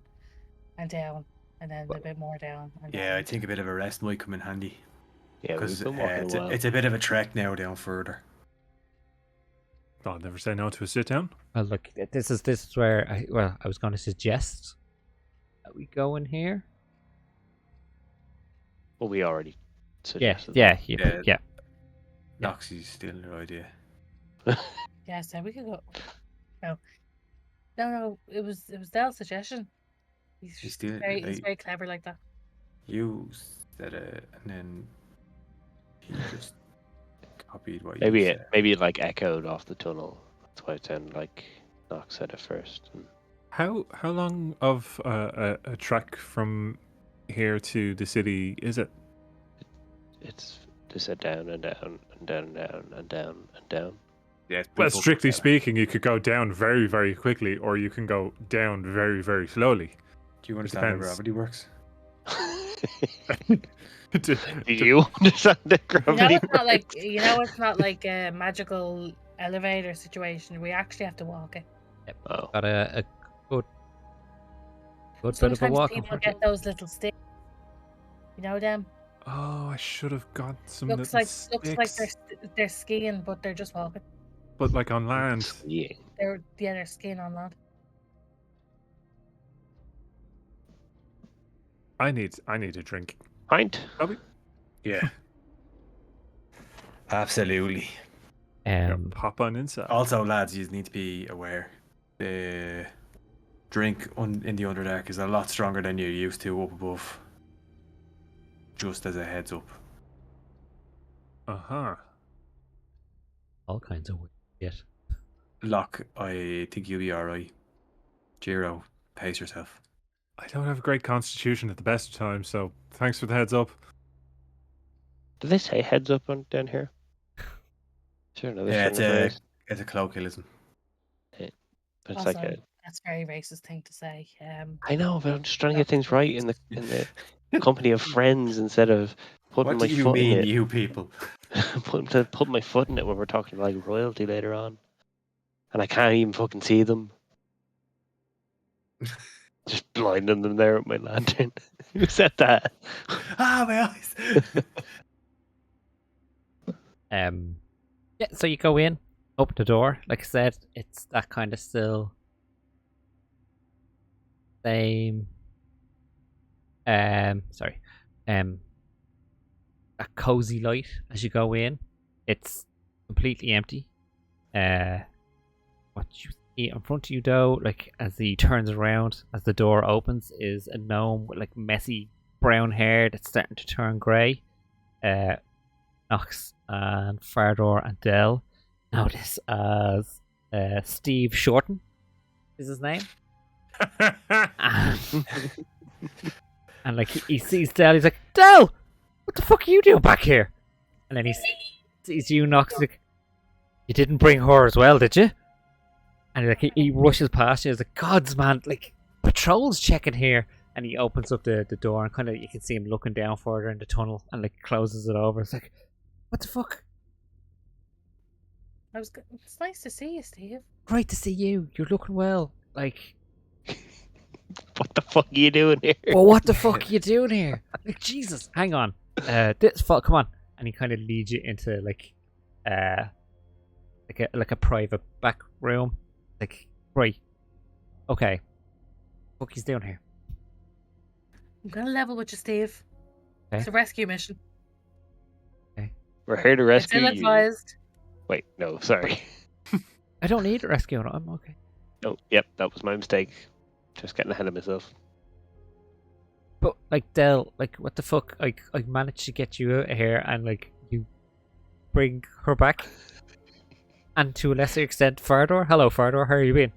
and down, and then a bit more down. And Yeah, down. I think a bit of a rest might come in handy. Yeah, we've Because been walking a while. it's a bit of a trek now down further. I'll never say no to a sit down. Well, look, this is where I was going to suggest that we go in here. Well, we already Yeah, suggested. yeah. Noxie's stealing her idea. Yeah, so we could go. No. It was Dell's suggestion. He's stealing. He's very clever like that. You said it, and then he just copied what Maybe you it said. maybe it like echoed off the tunnel. That's why it sounded like Nox said it first. And How long of a trek from here to the city is it? it's just said down and down and down and down and down and down. Yeah, Well, strictly speaking, you could go down very, very quickly, or you can go down very, very slowly. Do you understand how depends. gravity works? Do you understand that gravity? It's not like a magical elevator situation. We actually have to walk it. Oh, Got a good bit of a Sometimes walk. in people front of get those little sticks. You know them? Oh, I should have got some Looks little like sticks. they're skiing, but they're just walking. But like on land. yeah. They're skiing on land. I need a drink. Pint. Yeah. Absolutely. Yeah, you. pop on inside. Also, lads, you need to be aware. The drink in the Underdark is a lot stronger than you're used to up above. Just as a heads up. Uh-huh. All kinds of weird shit. Locke, I think you'll be alright. Jiro, pace yourself. I don't have a great constitution at the best of times, so thanks for the heads up. Did they say heads up on down here? Sure, no. Yeah, it's a colloquialism. It's Also, like a. that's a very racist thing to say. I know, but I'm just trying to get things right in the company of friends instead of putting What my do you foot mean, in it. you people? Put my foot in it when we're talking like royalty later on, and I can't even fucking see them. Just blinding them there with my lantern. Who said that? Ah, my eyes! Yeah, so you go in, open the door. Like I said, it's that kind of still same. A cozy light as you go in. It's completely empty. What you see in front of you, though, like as he turns around, as the door opens, is a gnome with like messy brown hair that's starting to turn grey. Nox and Fardor and Dell notice as Steve Shorten is his name. And like he sees Dell, he's like, Dell, what the fuck are you doing back here? And then he sees you, Nox, he's like, you didn't bring her as well, did you? And like he rushes past you, he's like, gods, man, like patrols checking here. And he opens up the door and kind of you can see him looking down further in the tunnel and like closes it over. It's like, what the fuck? It's nice to see you, Steve. Great to see you. You're looking well. Like, What the fuck are you doing here? well, what the fuck are you doing here? Like, Jesus, hang on. Come on. And he kind of leads you into like a private back room. Like, right, okay, what he's doing here? I'm gonna level with you, Steve. Okay. It's a rescue mission. We're here to It's rescue you. ill-advised. Wait, no, sorry. I don't need a rescue. I'm okay. No, yep, that was my mistake. Just getting ahead of myself. But like Del, like what the fuck? Like I managed to get you out of here, and like you bring her back, and to a lesser extent, Fardor. Hello, Fardor. How are you been?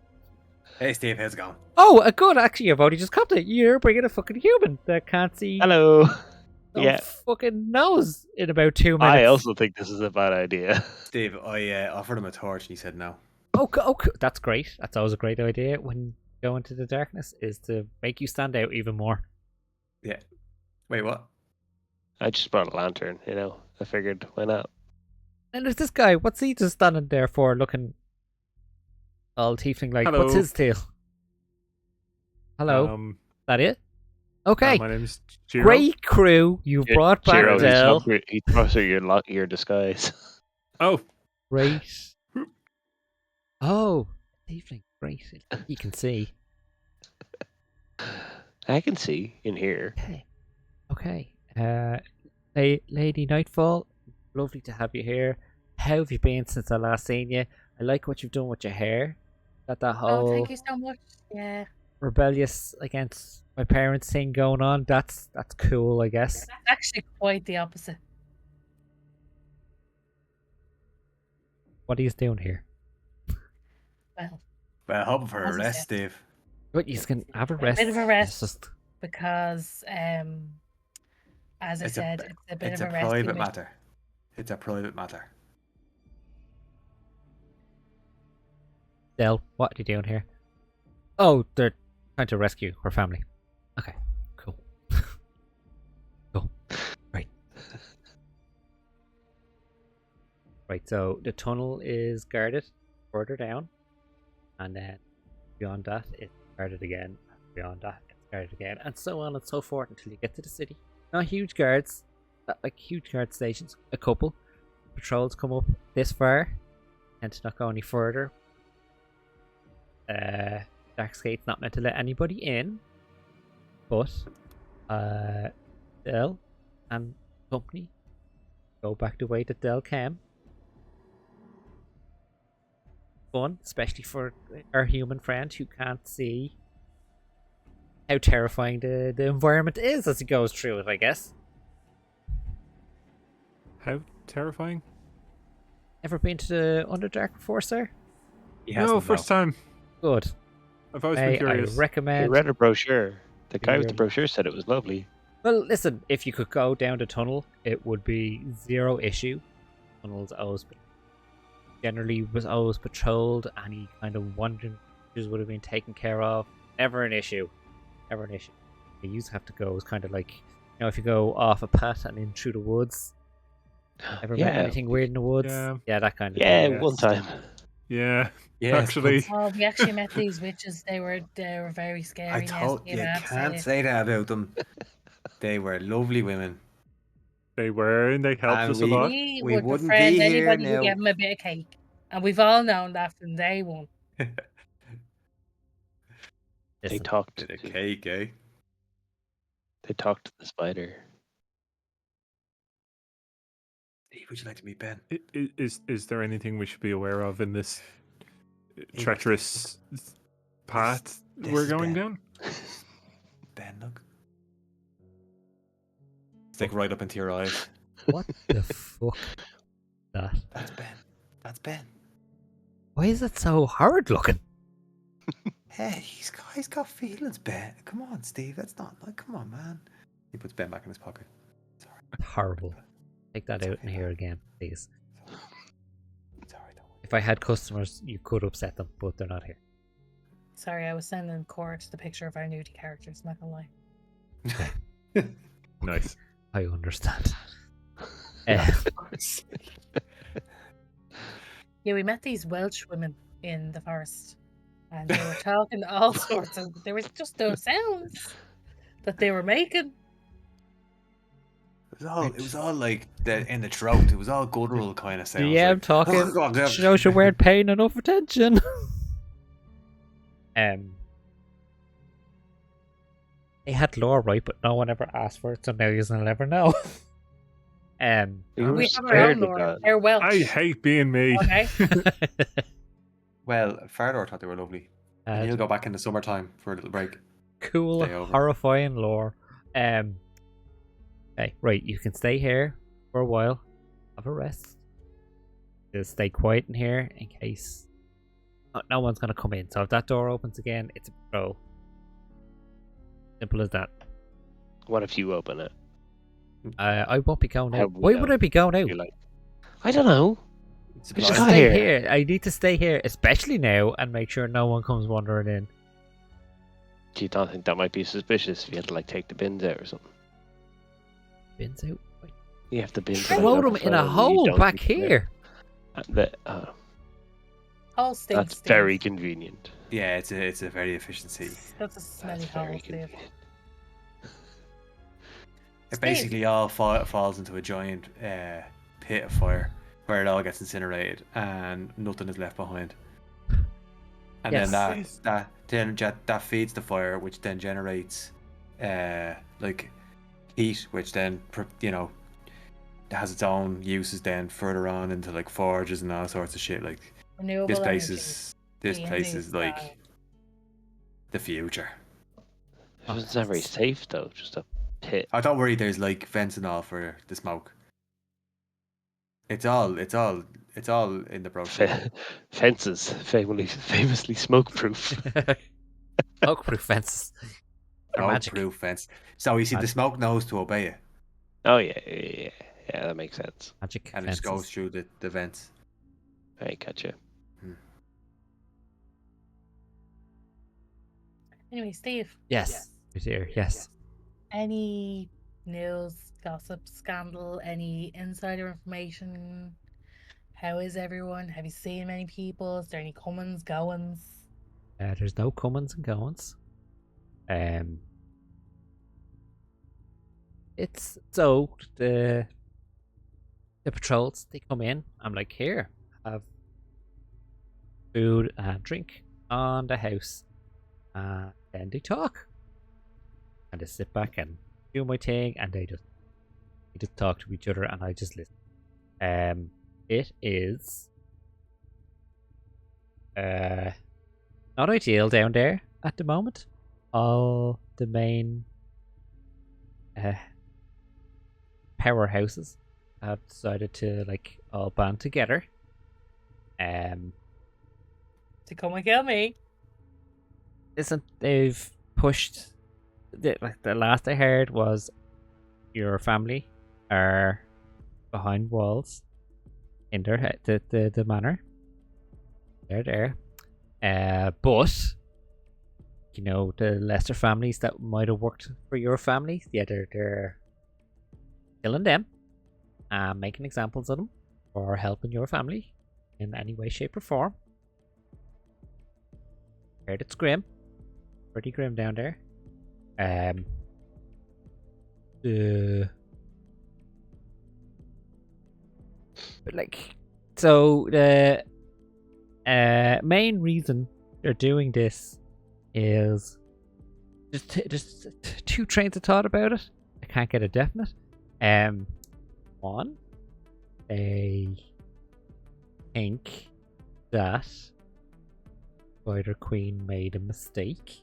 Hey, Steve, how's it going? Oh, good. Actually, I've only just come to you're bringing a fucking human that can't see. Hello. no Yeah. fucking nose in about 2 minutes. I also think this is a bad idea. Steve, I offered him a torch and he said no. Oh, that's great. That's always a great idea when you go into the darkness, is to make you stand out even more. Yeah. Wait, what? I just brought a lantern, you know. I figured, why not? And there's this guy. What's he just standing there for, looking all tiefling like? Hello. What's his deal? Hello. That it? Okay. My name's Giro. Great crew. You've brought back Giro, Del. he throws your disguise. Oh, Great. Oh, tiefling. Great. You can see. I can see in here. Okay. Lady Nightfall, lovely to have you here. How have you been since I last seen you? I like what you've done with your hair. Got that Oh, whole thank you so much. Yeah. rebellious against my parents thing going on. That's cool, I guess. That's actually quite the opposite. What are you doing here? Well, hoping for a As I rest, said. Steve. But you can have a rest. bit of a It's rest. just because as I said, it's a bit It's of a a rescue private mission. matter. It's a private matter. Del, what are you doing here? Oh, they're trying to rescue her family. Okay, cool. Cool. Right. Right, so the tunnel is guarded further down, and then beyond that it's guarded again, and beyond that it's guarded again, and so on and so forth until you get to the city. Not huge guards, not like huge guard stations, a couple. Patrols come up this far, tend to not go any further. Darkskate's not meant to let anybody in, but Del and company go back the way that Del came. Fun, especially for our human friend who can't see how terrifying the environment is as he goes through it, I guess. how terrifying. Ever been to the Underdark before, sir? He No, hasn't, first time. Good. I've always been I curious. I recommend. read a brochure. The guy with the Really? brochure said it was lovely. Well, listen, if you could go down the tunnel, it would be zero issue. Tunnels generally was always patrolled. Any kind of wandering creatures would have been taken care of. Never an issue. Never an issue. You used to have to go. It's kind of like, if you go off a path and in through the woods. Ever met anything weird in the woods? Yeah. That kind of Yeah, thing. one time. Yeah, Yes, actually. Oh, we actually met these witches. They were very scary. I nasty, told you and I have to can't say. say that about them. They were lovely women. They were, and they helped And us a lot. We We would wouldn't befriend be here anybody who now. gave them a bit of cake, and we've all known that from day one. They Listen, talked. Bit of cake, eh? They talked to the spider. Steve, would you like to meet Ben? Is there anything we should be aware of in this Hey, treacherous path this we're is going Ben. down? Ben, look. It's like right up into your eyes. what the fuck? That? That's Ben. That's Ben. Why is it so hard looking? Hey, he's got feelings, Ben. Come on, Steve. That's not like. Come on, man. He puts Ben back in his pocket. Sorry. Horrible. Take that out in here again, please. Sorry, don't worry. If I had customers, you could upset them, but they're not here. Sorry, I was sending Court the picture of our nudie characters. Not gonna lie. Nice. I understand. Yeah, we met these Welsh women in the forest, and they were talking all sorts of. There was just those sounds that they were making. It was all like in the throat. It was all guttural kind of sounds. Yeah, I'm like, talking. "Oh, God, yeah." Shows you weren't paying enough attention. They had lore right, but no one ever asked for it, so now you'll never know. We were We have our scared own of lore. that. They're Welsh. I hate being me. Okay. Well, Fardor thought they were lovely. And he'll go back in the summertime for a little break. Cool, Stay over. horrifying lore. Okay, right. You can stay here for a while. Have a rest. Just stay quiet in here in case no one's gonna come in. So if that door opens again, it's a patrol. Simple as that. What if you open it? I won't be going How out. we Why know? would I be going out? You're like, I don't know. It's I I just just got stay here. here. I need to stay here, especially now, and make sure no one comes wandering in. Do you not think that might be suspicious if you had to like take the bins out or something? Bins out. You have the bins. Throw them in a hole back here. Hole stinks. That's very convenient. Yeah, it's a very efficiency. That's a smelly That's hole, very Steve. convenient. It basically all falls into a giant pit of fire where it all gets incinerated and nothing is left behind. And Yes. then that feeds the fire, which then generates like heat, which then has its own uses then further on into like forges and all sorts of shit. Like Renewable this place energy. is like the future. It's not very safe though. Just a pit. Oh, don't worry. There's like vents and all for the smoke. It's all in the brochure. Fences, famously smoke-proof. Smoke-proof fences. They're magic. Proof fence. So you see, the Magic. smoke knows to obey it, Oh yeah, that makes sense. Magic and it fences. just goes through the vents. I gotcha. Anyway, Steve, Yes. Right here. Yes. any news, gossip, scandal, any insider information? How is everyone? Have you seen many people? Is there any comings, goings? There's no comings and goings. It's so the patrols, they come in. I'm like, here, have food and drink on the house, and then they talk, and I sit back and do my thing, and they just talk to each other, and I just listen. It is not ideal down there at the moment. All the main powerhouses have decided to like all band together. To come and kill me. Listen, they've pushed. The last I heard was your family are behind walls in their the manor. They're there. But you know, the lesser families that might have worked for your family, yeah, they're killing them and making examples of them or helping your family in any way, shape, or form. Heard it's grim. Pretty grim down there. But like, so the main reason they're doing this is just two trains of thought about it. I can't get a definite. One, they think that Spider Queen made a mistake.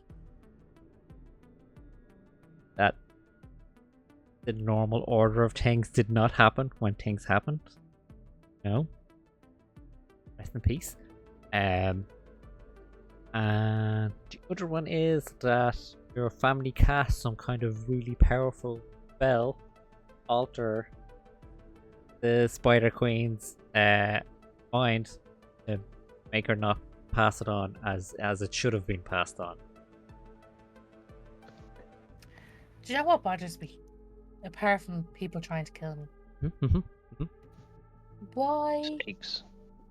That the normal order of things did not happen when things happened. No. Rest in peace. And the other one is that your family cast some kind of really powerful spell, alter the Spider Queen's mind to make her not pass it on as it should have been passed on. Do you know what bothers me? Apart from people trying to kill me. Mm-hmm. Why? Snakes.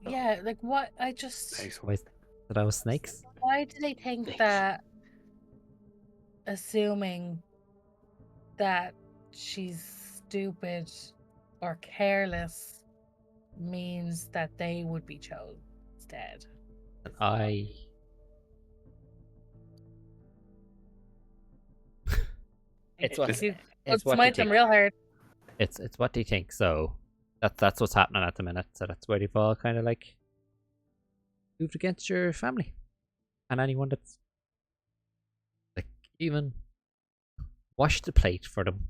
Yeah, like what? I just. Why is that? I was snakes? Why do they think Snakes. that assuming that she's stupid or careless means that they would be chosen instead? It's what It's it's what they smite them think. real hard. It's what they think. So that's what's happening at the minute. So that's where they've all kind of like moved against your family and anyone that's like even wash the plate for them.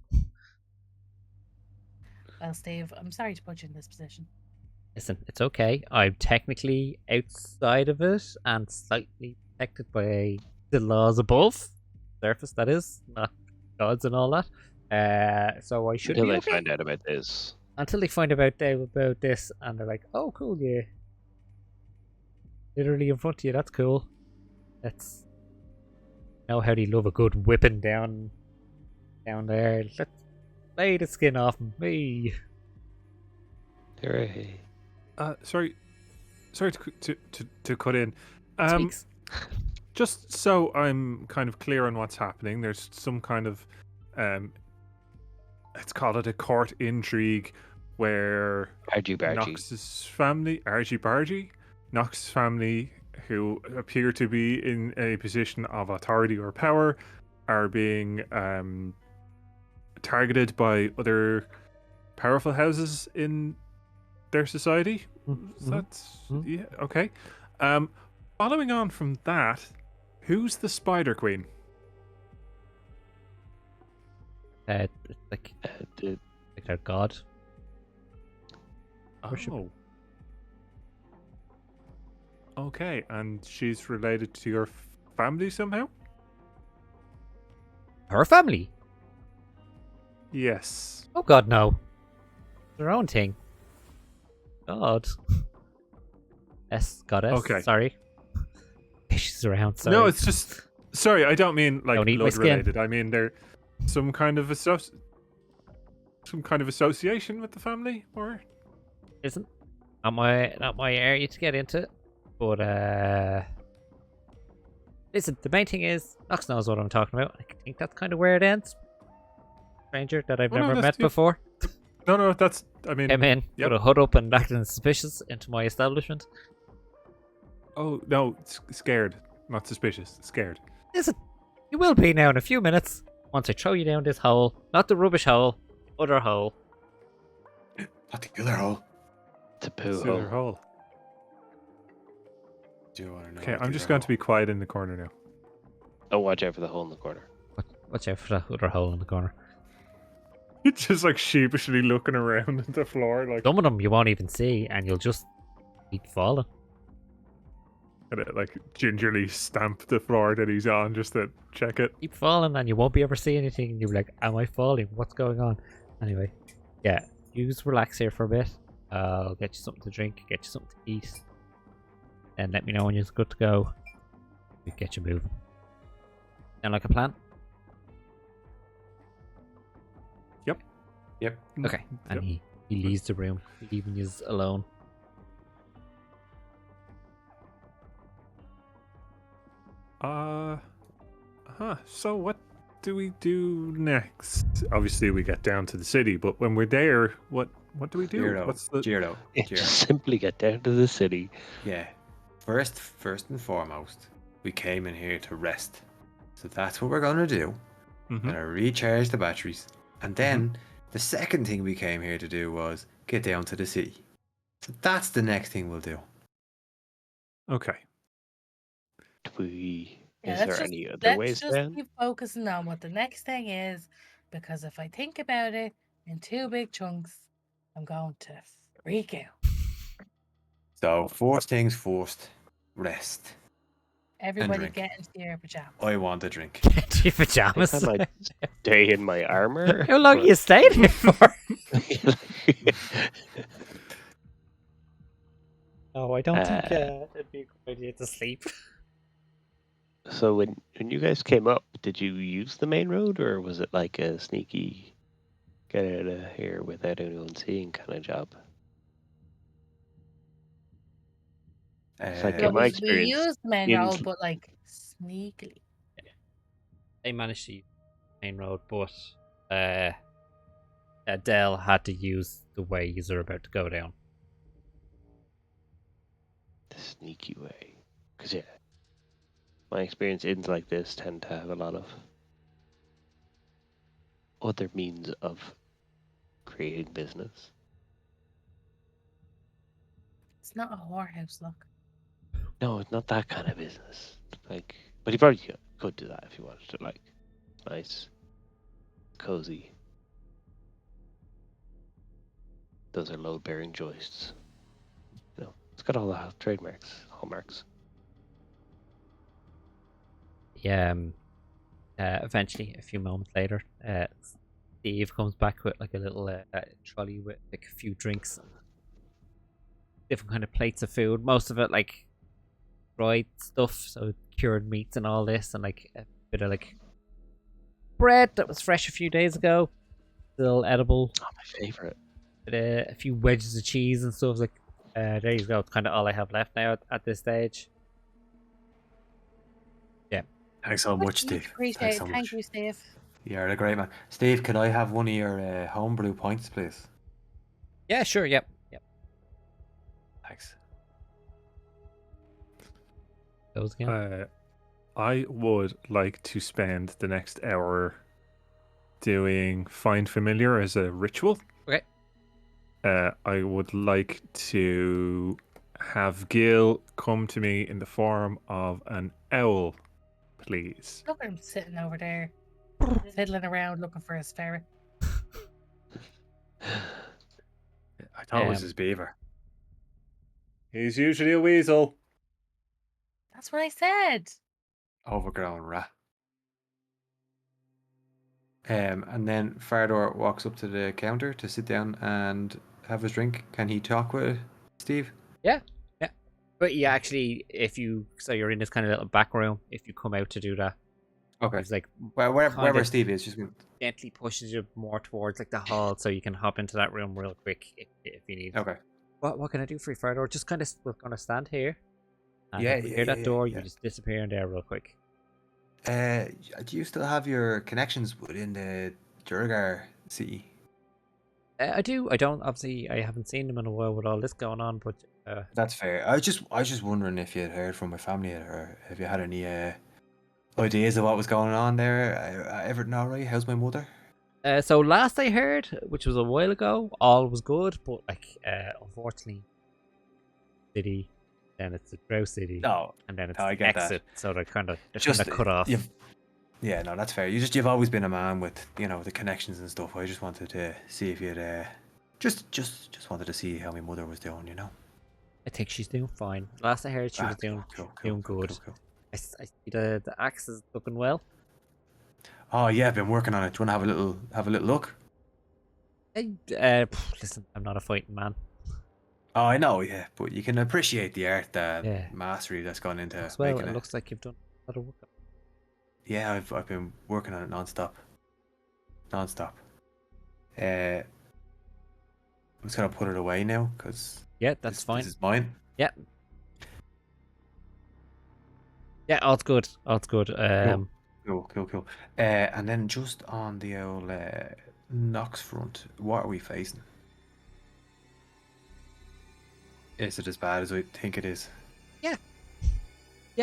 Well, Steve, I'm sorry to put you in this position. Listen, it's okay. I'm technically outside of it and slightly protected by the laws above. Surface, that is, not gods and all that. So I should Until be they okay. find out about this. Until they find out about this, and they're like, "Oh, cool, yeah, literally in front of you. That's cool. Let's know how they love a good whipping down there. Let's lay the skin off me." Hooray. Sorry to cut in. Speaks. Just so I'm kind of clear on what's happening, there's some kind of let's call it a court intrigue where Argy bargy. Nox's family, Nox's family, who appear to be in a position of authority or power, are being targeted by other powerful houses in their society. Yeah, okay. Following on from that, who's the Spider Queen? It's like their god. Worship. Oh. Okay, and she's related to your family somehow? Her family. Yes. Oh God, no. Their own thing. God. Goddess. Okay. Sorry. She's around. Sorry. No, it's just. Sorry, I don't mean like Don't eat my blood skin. related. I mean they're some kind of association with the family, or Isn't not my area to get into. But listen, the main thing is Nox knows what I'm talking about. I think that's kind of where it ends. Stranger that I've Oh, no, never that's- met before. no, that's. I mean, Came in, Yep. put a hood up and acting suspicious into my establishment. oh no, scared, not suspicious, scared. Listen, you will be now in a few minutes. Once I throw you down this hole. Not the rubbish hole, the other hole. Not the other hole. It's a poo It's the other hole. hole. Do you want to know? Okay, what I'm the just other going to hole- be quiet in the corner now. Oh, watch out for the hole in the corner. Watch out for that other hole in the corner. It's just like sheepishly looking around at the floor, like Some of them you won't even see, and you'll just keep falling. and it, like gingerly stamp the floor that he's on just to check it. Keep falling, and you won't be able to see anything. And you'll be like, "Am I falling? What's going on?" Anyway, yeah, you just relax here for a bit. I'll get you something to drink, get you something to eat, and let me know when you're good to go. We get you moving. Sound like a plan? Yep. Okay. And Yep. he leaves the room, leaving you alone. So what do we do next? Obviously, we get down to the city, but when we're there, what do we do? Giro. What's the Giro. Just simply get down to the city. Yeah. First and foremost, we came in here to rest. So that's what we're gonna do. Mhm. Gonna recharge the batteries. And then the second thing we came here to do was get down to the city. So that's the next thing we'll do. Okay. Do we? Yeah, Is let's there just- any other Let's ways just then? keep focusing on what the next thing is, because if I think about it in two big chunks, I'm going to freak out. So first things first, rest. Everybody drink. get into your pajamas. I want a drink. Get your I pajamas. think I might stay in my armor. How long are you staying here for? Oh, I don't think it'd be a good idea to sleep. So when you guys came up, did you use the main road, or was it like a sneaky get out of here without anyone seeing kind of job? It's like Uh, in my we experience, used the main in- road, but like sneakily. They managed to use the main road, but Adele had to use the way you're about to go down. the sneaky way, because yeah, my experience inns like this tend to have a lot of other means of creating business. It's not a whorehouse, look. No, it's not that kind of business. Like, but you probably could do that if you wanted to. Like, nice cozy. Those are load-bearing joists. You know, it's got all the trademarks, hallmarks. Yeah. Eventually, a few moments later, Steve comes back with like a little trolley with like a few drinks, and different kind of plates of food. Most of it like fried stuff, so cured meats and all this, and like a bit of like bread that was fresh a few days ago, still edible. Oh, my favorite. A few wedges of cheese and stuff. Like, there you go. It's kind of all I have left now at this stage. Yeah. Thanks so much, Much Steve. appreciate Thanks it. so Thank much. you, Steve. You're a great man. Steve, could I have one of your homebrew pints, please? Yeah, sure. Yep. Thanks. Those again. I would like to spend the next hour doing Find Familiar as a ritual. Okay. I would like to have Gil come to me in the form of an owl, please. Look at him sitting over there, fiddling around looking for his ferret. I thought it was his beaver. He's usually a weasel. That's what I said. Overgrown rat. And then Fardor walks up to the counter to sit down and have his drink. Can he talk with Steve? Yeah. But yeah, actually, you're in this kind of little back room. If you come out to do that, Okay. it's like Well, wherever kinda Steve is, just gently pushes you more towards like the hall, so you can hop into that room real quick if you need. okay. What can I do for you, Fredor? Just kind of we're gonna stand here. And Yeah, if we yeah, hear yeah, that door, yeah. you just disappear in there real quick. Do you still have your connections within the Durgar city? I do. I don't. Obviously, I haven't seen them in a while with all this going on. But That's fair. I was just wondering if you had heard from my family or if you had any ideas of what was going on there. Everything all right? How's my mother? so last I heard, which was a while ago, all was good. But like, unfortunately, city, then it's the Drow city, No, and then it's I the get that. exit. So they're kind of Just cut off. Yeah, no, that's fair. You've always been a man with the connections and stuff. I just wanted to see if you'd just wanted to see how my mother was doing. I think she's doing fine. Last I heard, she was doing doing good. Cool. I see the axe is looking well. Oh yeah, I've been working on it. Do you want to have a little look? Listen, I'm not a fighting man. Oh, I know, yeah, but you can appreciate the art, the Yeah. mastery that's gone into As well, making it it. looks like you've done a lot of work. Yeah, I've been working on it non-stop. I'm just gonna put it away now because Yeah, that's fine. This is mine. Yeah, all's good. All's good. Cool. And then just on the old Knox front, what are we facing? Is it as bad as I think it is? Yeah.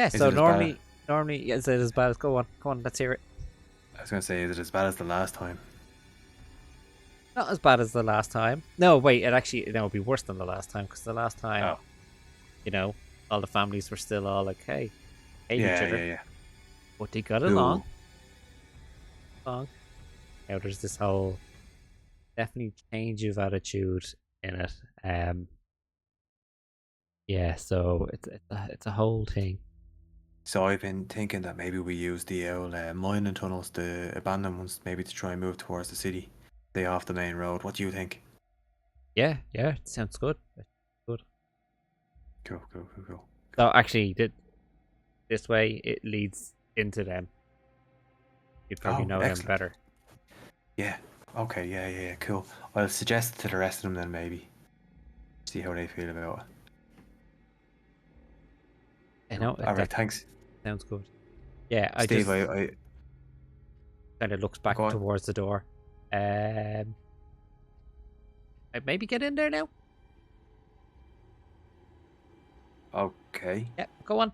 Is So it as bad? normally, is it as bad as? Go on. Let's hear it. I was gonna say, is it as bad as the last time? Not as bad as the last time. No, wait. It'll be worse than the last time because the last time, Oh, all the families were still all like, hey, hate each yeah, other, yeah. but they got Cool. along. Now there's this whole definitely change of attitude in it. Yeah. So it's a whole thing. So I've been thinking that maybe we use the old mining tunnels, the abandoned ones, maybe to try and move towards the city. Stay off the main road. What do you think? Yeah. It sounds good. Good. Cool. So actually, this way it leads into them. You'd probably know them excellent. better. Yeah. Okay. Yeah. Cool. I'll suggest it to the rest of them then, maybe. See how they feel about it. I know. All right. Thanks, Sounds good. Yeah, Steve. I I kind of looks back Go on. towards the door. I maybe get in there now. okay. Yeah, go on.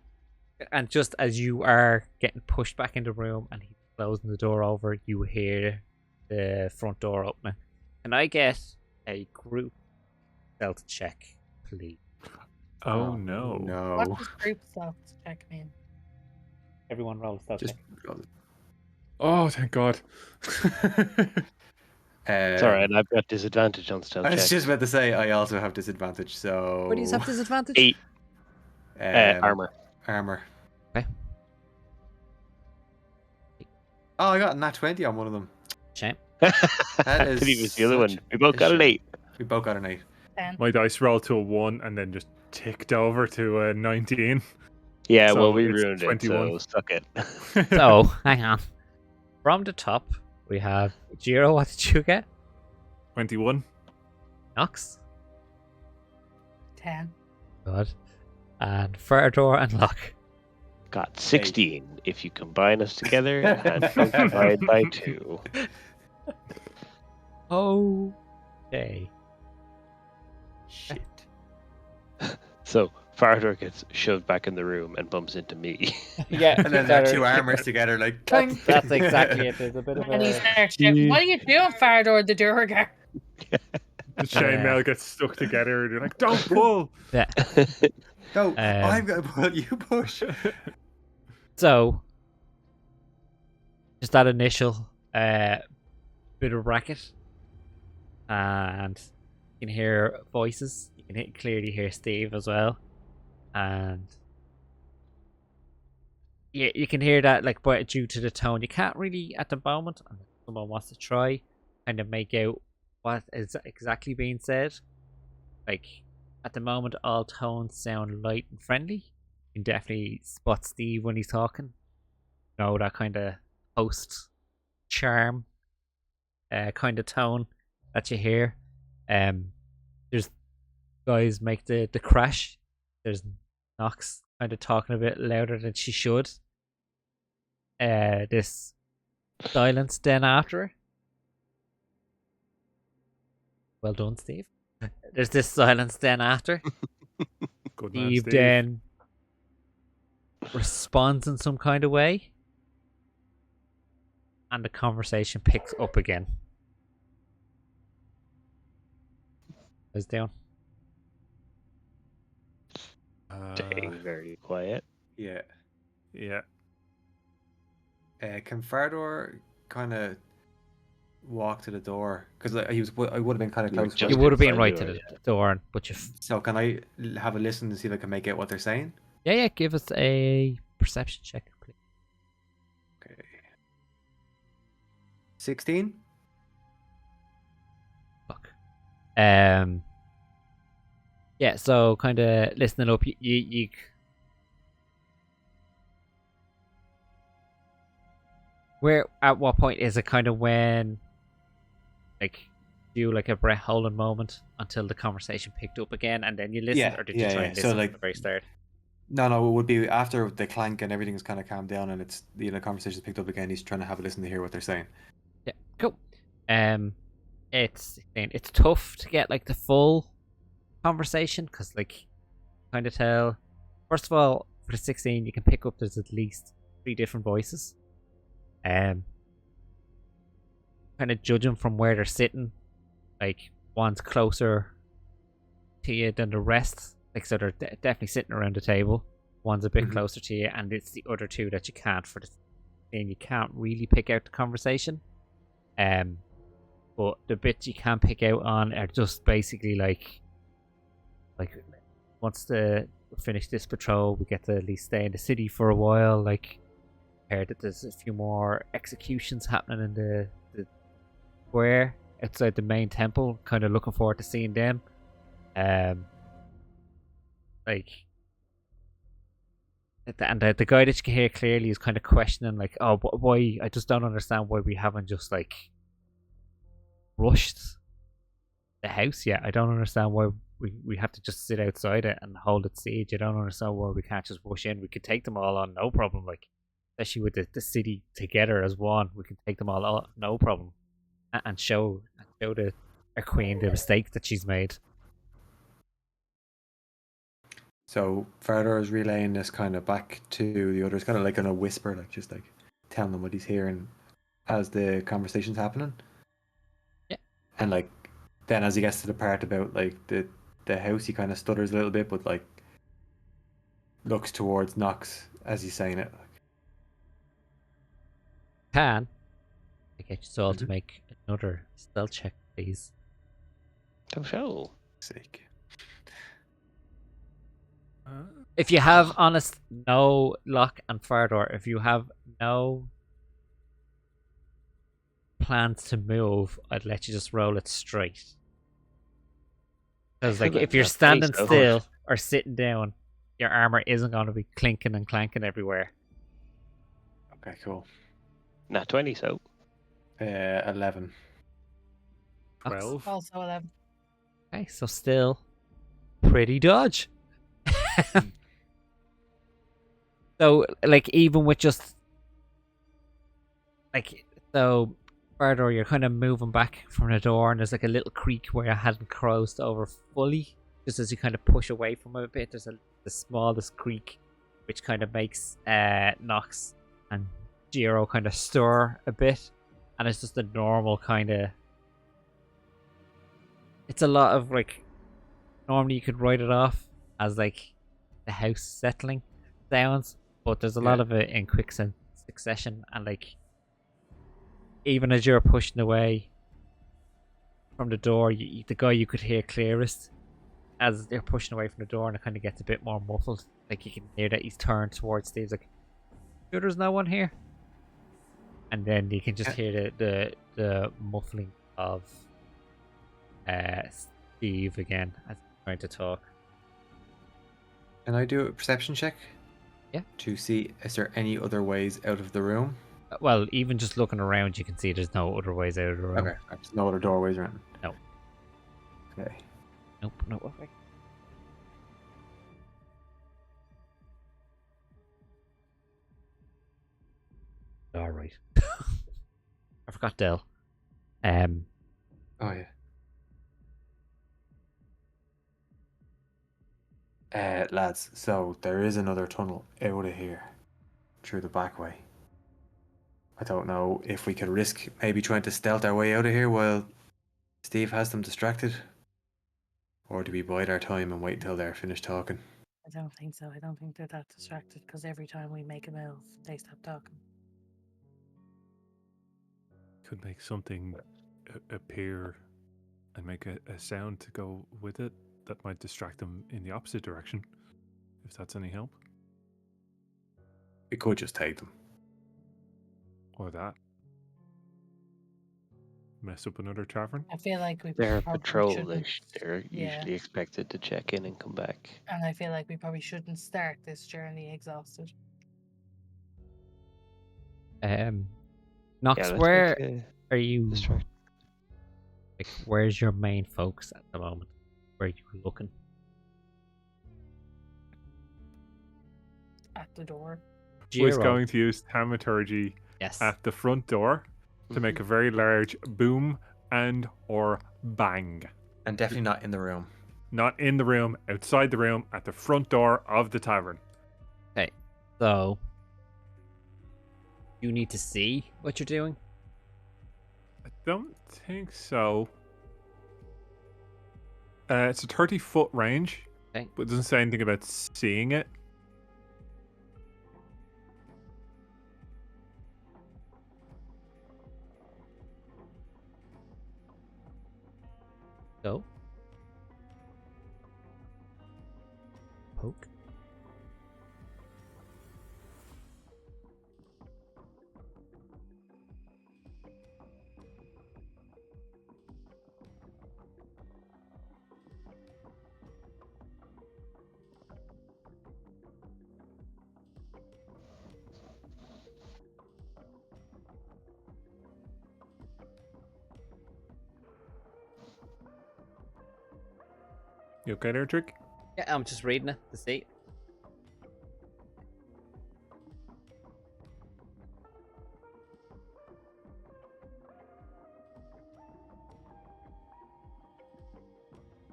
And just as you are getting pushed back in the room and he's closing the door over, you hear the front door opening. Can I get a group stealth check, please? Oh no. What does group stealth check mean? Everyone roll a stealth Just check. Oh, thank God. It's alright, I've got disadvantage on stealth I was checks. just about to say I also have disadvantage, so Where do you have disadvantage? 8 um, armor. armor. Okay. Oh, I got a nat 20 on one of them. Shame. That I is believe it's the other such one. We both a got an shame. 8. We both got an 8. 10. My dice rolled to a 1 and then just ticked over to a 19. Yeah, So well, we it's ruined 21. it, so suck it. So, hang on. From the top, we have Jiro. What did you get? 21. Nox. 10. Good. And Ferdor and Locke. Got 16 if you combine us together and divide by 2. Okay. Shit. So Farador gets shoved back in the room and bumps into me. Yeah. And then their two armors together, like clank. That's exactly it. There's a bit of And he a. starts shouting, "What are you doing, Farador the Durgar?" The chainmail gets stuck together and you're like, don't pull! Yeah. No, I'm gonna pull. You push. So, just that initial bit of racket, and you can hear voices. You can clearly hear Steve as well, and you can hear that, like, but due to the tone, you can't really at the moment. And someone wants to try kind of make out what is exactly being said. Like, at the moment, all tones sound light and friendly. You can definitely spot Steve when he's talking. You know, that kind of host charm kind of tone that you hear. There's guys make the crash. There's Nox kind of talking a bit louder than she should. This silence then after her. Well done, Steve. There's this silence then after. Good man, Steve Steve. then responds in some kind of way, and the conversation picks up again. Who's down? Staying very quiet. Yeah. Yeah. Can Fardor kind of walk to the door? Because I would have been kind of You were close. just You would have been inside right the to door, the door, but you. So can I have a listen to see if I can make out what they're saying? Yeah. Give us a perception check, please. Okay. 16. Fuck. Yeah. So kind of listening up, you. Where at what point is it kind of when, like, do like a breath holding moment until the conversation picked up again, and then you listen, Yeah, or did yeah, you try yeah. and So, listen like- from the very start? No, it would be after the clank and everything's kind of calmed down and it's the conversation's picked up again. He's trying to have a listen to hear what they're saying. Yeah, cool. It's tough to get like the full conversation because, like, kind of tell. First of all, for the 16, you can pick up there's at least 3 different voices. Kind of judging from where they're sitting, like one's closer to you than the rest. Like, so they're definitely sitting around the table. One's a bit Mhm. closer to you, and it's the other 2 that you can't. For the and you can't really pick out the conversation. But the bits you can pick out on are just basically like once the finish this patrol, we get to at least stay in the city for a while. Like, heard that there's a few more executions happening in the square outside the main temple. Kind of looking forward to seeing them. Like, and the guy that you can hear clearly is kind of questioning, like, oh, why? I just don't understand why we haven't just like rushed the house yet. I don't understand why we have to just sit outside it and hold it siege. I don't understand why we can't just rush in. We could take them all on, no problem. Like, especially with the city together as one, we can take them all on, no problem, and show our queen the mistake that she's made. So Fardor is relaying this kind of back to the others, kind of like in a whisper, like just like telling them what he's hearing as the conversation's happening. Yeah. And like then as he gets to the part about like the house, he kind of stutters a little bit, but like looks towards Nox as he's saying it. can I get you all to Mhm. make another stealth check, please? Oh, show. Sick. If you have honest no lock and fire door, if you have no plans to move, I'd let you just roll it straight. Because like if you're standing still or sitting down, your armor isn't going to be clinking and clanking everywhere. Okay, cool. Not 20, so. 11. 12. Also 11. Okay, so still pretty dodge. So like even with just like so further, you're kind of moving back from the door, and there's like a little creak where it hadn't closed over fully. Just as you kind of push away from it a bit, there's the smallest creak, which kind of makes Nox and Jiro kind of stir a bit, and it's just a normal kind of. It's a lot of like. Normally, you could write it off as like the house settling sounds, but there's a lot of it in quick succession, and like. Even as you're pushing away from the door, the guy you could hear clearest as they're pushing away from the door, and it kind of gets a bit more muffled. Like you can hear that he's turned towards Steve, like, sure, there's no one here. And then you can just hear the muffling of Steve again as he's trying to talk. Can I do a perception check? Yeah. To see is there any other ways out of the room? Well, even just looking around, you can see there's no other ways out of the room. Okay, there's no other doorways around. No. Okay. Nope, no. Okay. All right. I forgot Dell. Oh yeah. Lads, so there is another tunnel out of here through the back way. I don't know if we could risk maybe trying to stealth our way out of here while Steve has them distracted, or do we bide our time and wait until they're finished talking? I don't think so. I don't think they're that distracted because every time we make a move, they stop talking. Could make something appear and make a sound to go with it that might distract them in the opposite direction, if that's any help. We could just take them. Or that. Mess up another tavern. I feel like we They're a probably patrol. shouldn't. They're usually expected to check in and come back. And I feel like we probably shouldn't start this journey exhausted. Nox, Yeah, where are you? Distract. Like, where's your main focus at the moment? Where are you looking? At the door. Was Jiro. going to use thaumaturgy Yes. at the front door to make a very large boom and or bang. And definitely not in the room. Not in the room, outside the room, at the front door of the tavern. Okay, so you need to see what you're doing. I don't think so. It's a 30-foot range, Okay. but it doesn't say anything about seeing it. Go. Poke. You okay there, Trick? Yeah, I'm just reading it to see.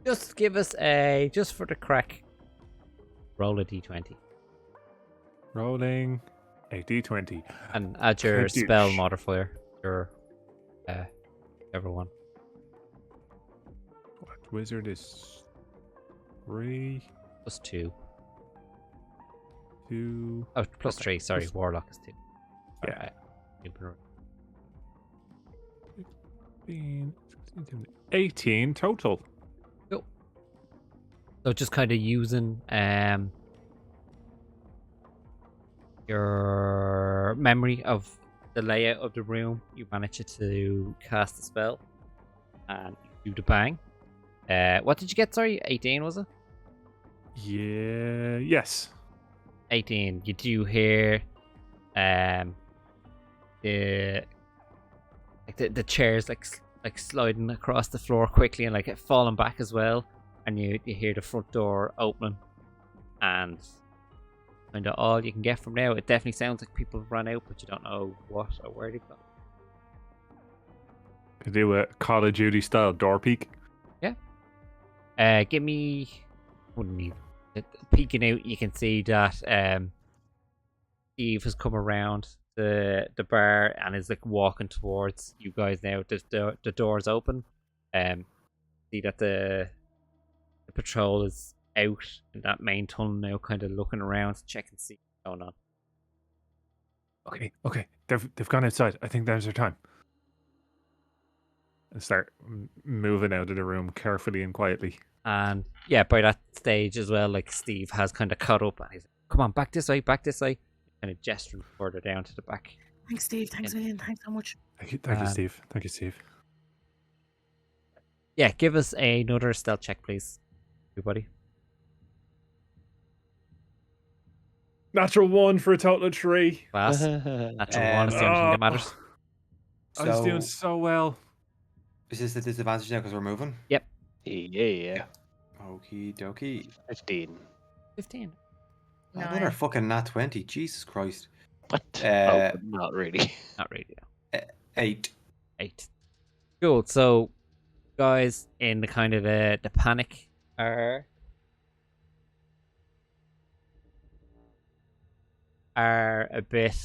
Just give us just for the crack, roll a d20 Rolling a d20. and add your Kadoosh. spell modifier, your whichever one. What wizard is 3, Plus 2. 2. Oh, plus Okay, 3, sorry, plus- warlock is 2. Yeah. 15, 16, 17, 18 total. Cool. So just kind of using your memory of the layout of the room, you manage to cast the spell and you do the bang. What did you get? Sorry, 18 was it? Yeah. Yes. 18. You do hear the the chairs like sliding across the floor quickly and like it falling back as well, and you hear the front door opening, and kind of all you can get from now. It definitely sounds like people ran out, but you don't know what or where they've gone. Could do a Call of Duty style door peek. Give me. Wouldn't need peeking out. You can see that Steve has come around the bar and is like walking towards you guys now. The door's open. See that the patrol is out in that main tunnel now, kind of looking around, checking to see what's going on. Okay. They've gone outside. I think now's their time. And start moving out of the room carefully and quietly. And yeah, by that stage as well, like Steve has kind of caught up and he's like, come on, back this way, kind of gesturing further down to the back. Thanks, Steve. Thanks, Milena. Thanks so much. Thank you, Steve. Thank you, Steve. Yeah, give us another stealth check, please, everybody. Natural 1 for a total of 3. Class. Natural one is the only thing that matters. I was doing so well. Is this the disadvantage now because we're moving? Yeah. Okie dokie. 15. 15. Another fucking nat 20. Jesus Christ. What? Oh, not really. Not really. 8. 8. Cool. So, guys, in the kind of the panic are a bit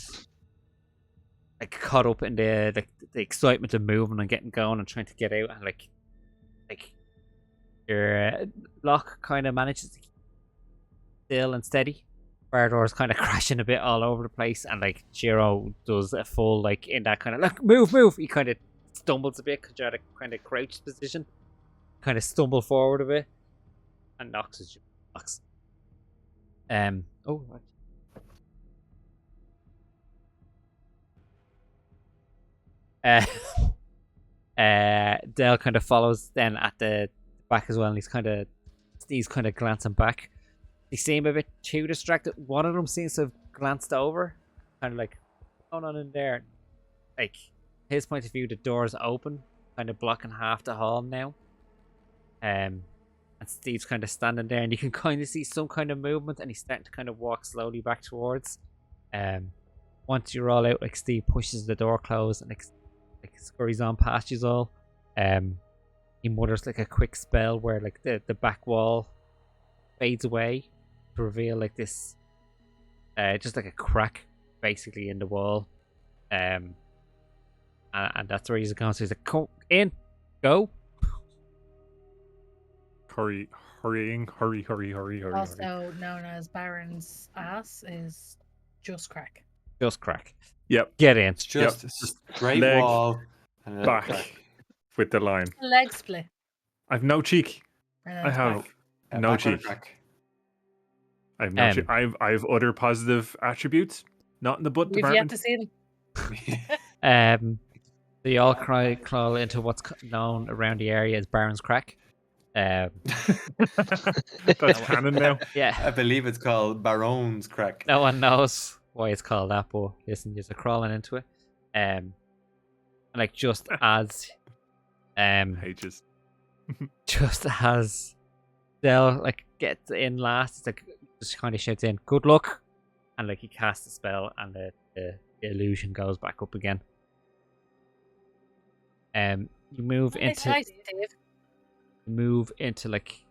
like caught up in the excitement of moving and getting going and trying to get out, and like your lock kind of manages to keep still and steady. Bardoor's kind of crashing a bit all over the place, and like Jiro does a full like in that kind of like move. He kind of stumbles a bit because you're at a kind of crouched position, kind of stumble forward a bit, and knocks as you knocks. Dale kind of follows then at the back as well, and he's kind of glancing back. They seem a bit too distracted. One of them seems to have glanced over, kind of like, what's going on in there? Like, his point of view, the door's open, kind of blocking half the hall now. And Steve's kind of standing there, and you can kind of see some kind of movement, and he's starting to kind of walk slowly back towards. Once you're all out, like Steve pushes the door closed and like scurries on past you all. He mutters like a quick spell where like the back wall fades away to reveal like this just like a crack basically in the wall. And that's where he's going. So he's like, come in, go. Hurry. Also known as Baron's ass is just crack. Just crack. Yep. Get in. It's just straight leg wall and a back crack. with the line. Leg split. I've no cheek. And then I it's have back. no Back with a cheek. crack. I have no cheek. I've other positive attributes. Not in the butt We've yet department. to see them. They all crawl into what's known around the area as Baron's Crack. That's canon now. Yeah. I believe it's called Baron's crack. No one knows why it's called that, but listen, you're crawling into it. And like just as Ages. just as Del like gets in last, it's like just kind of shouts in, "Good luck," and like he casts a spell, and the illusion goes back up again. You move into Nice, Dave. like,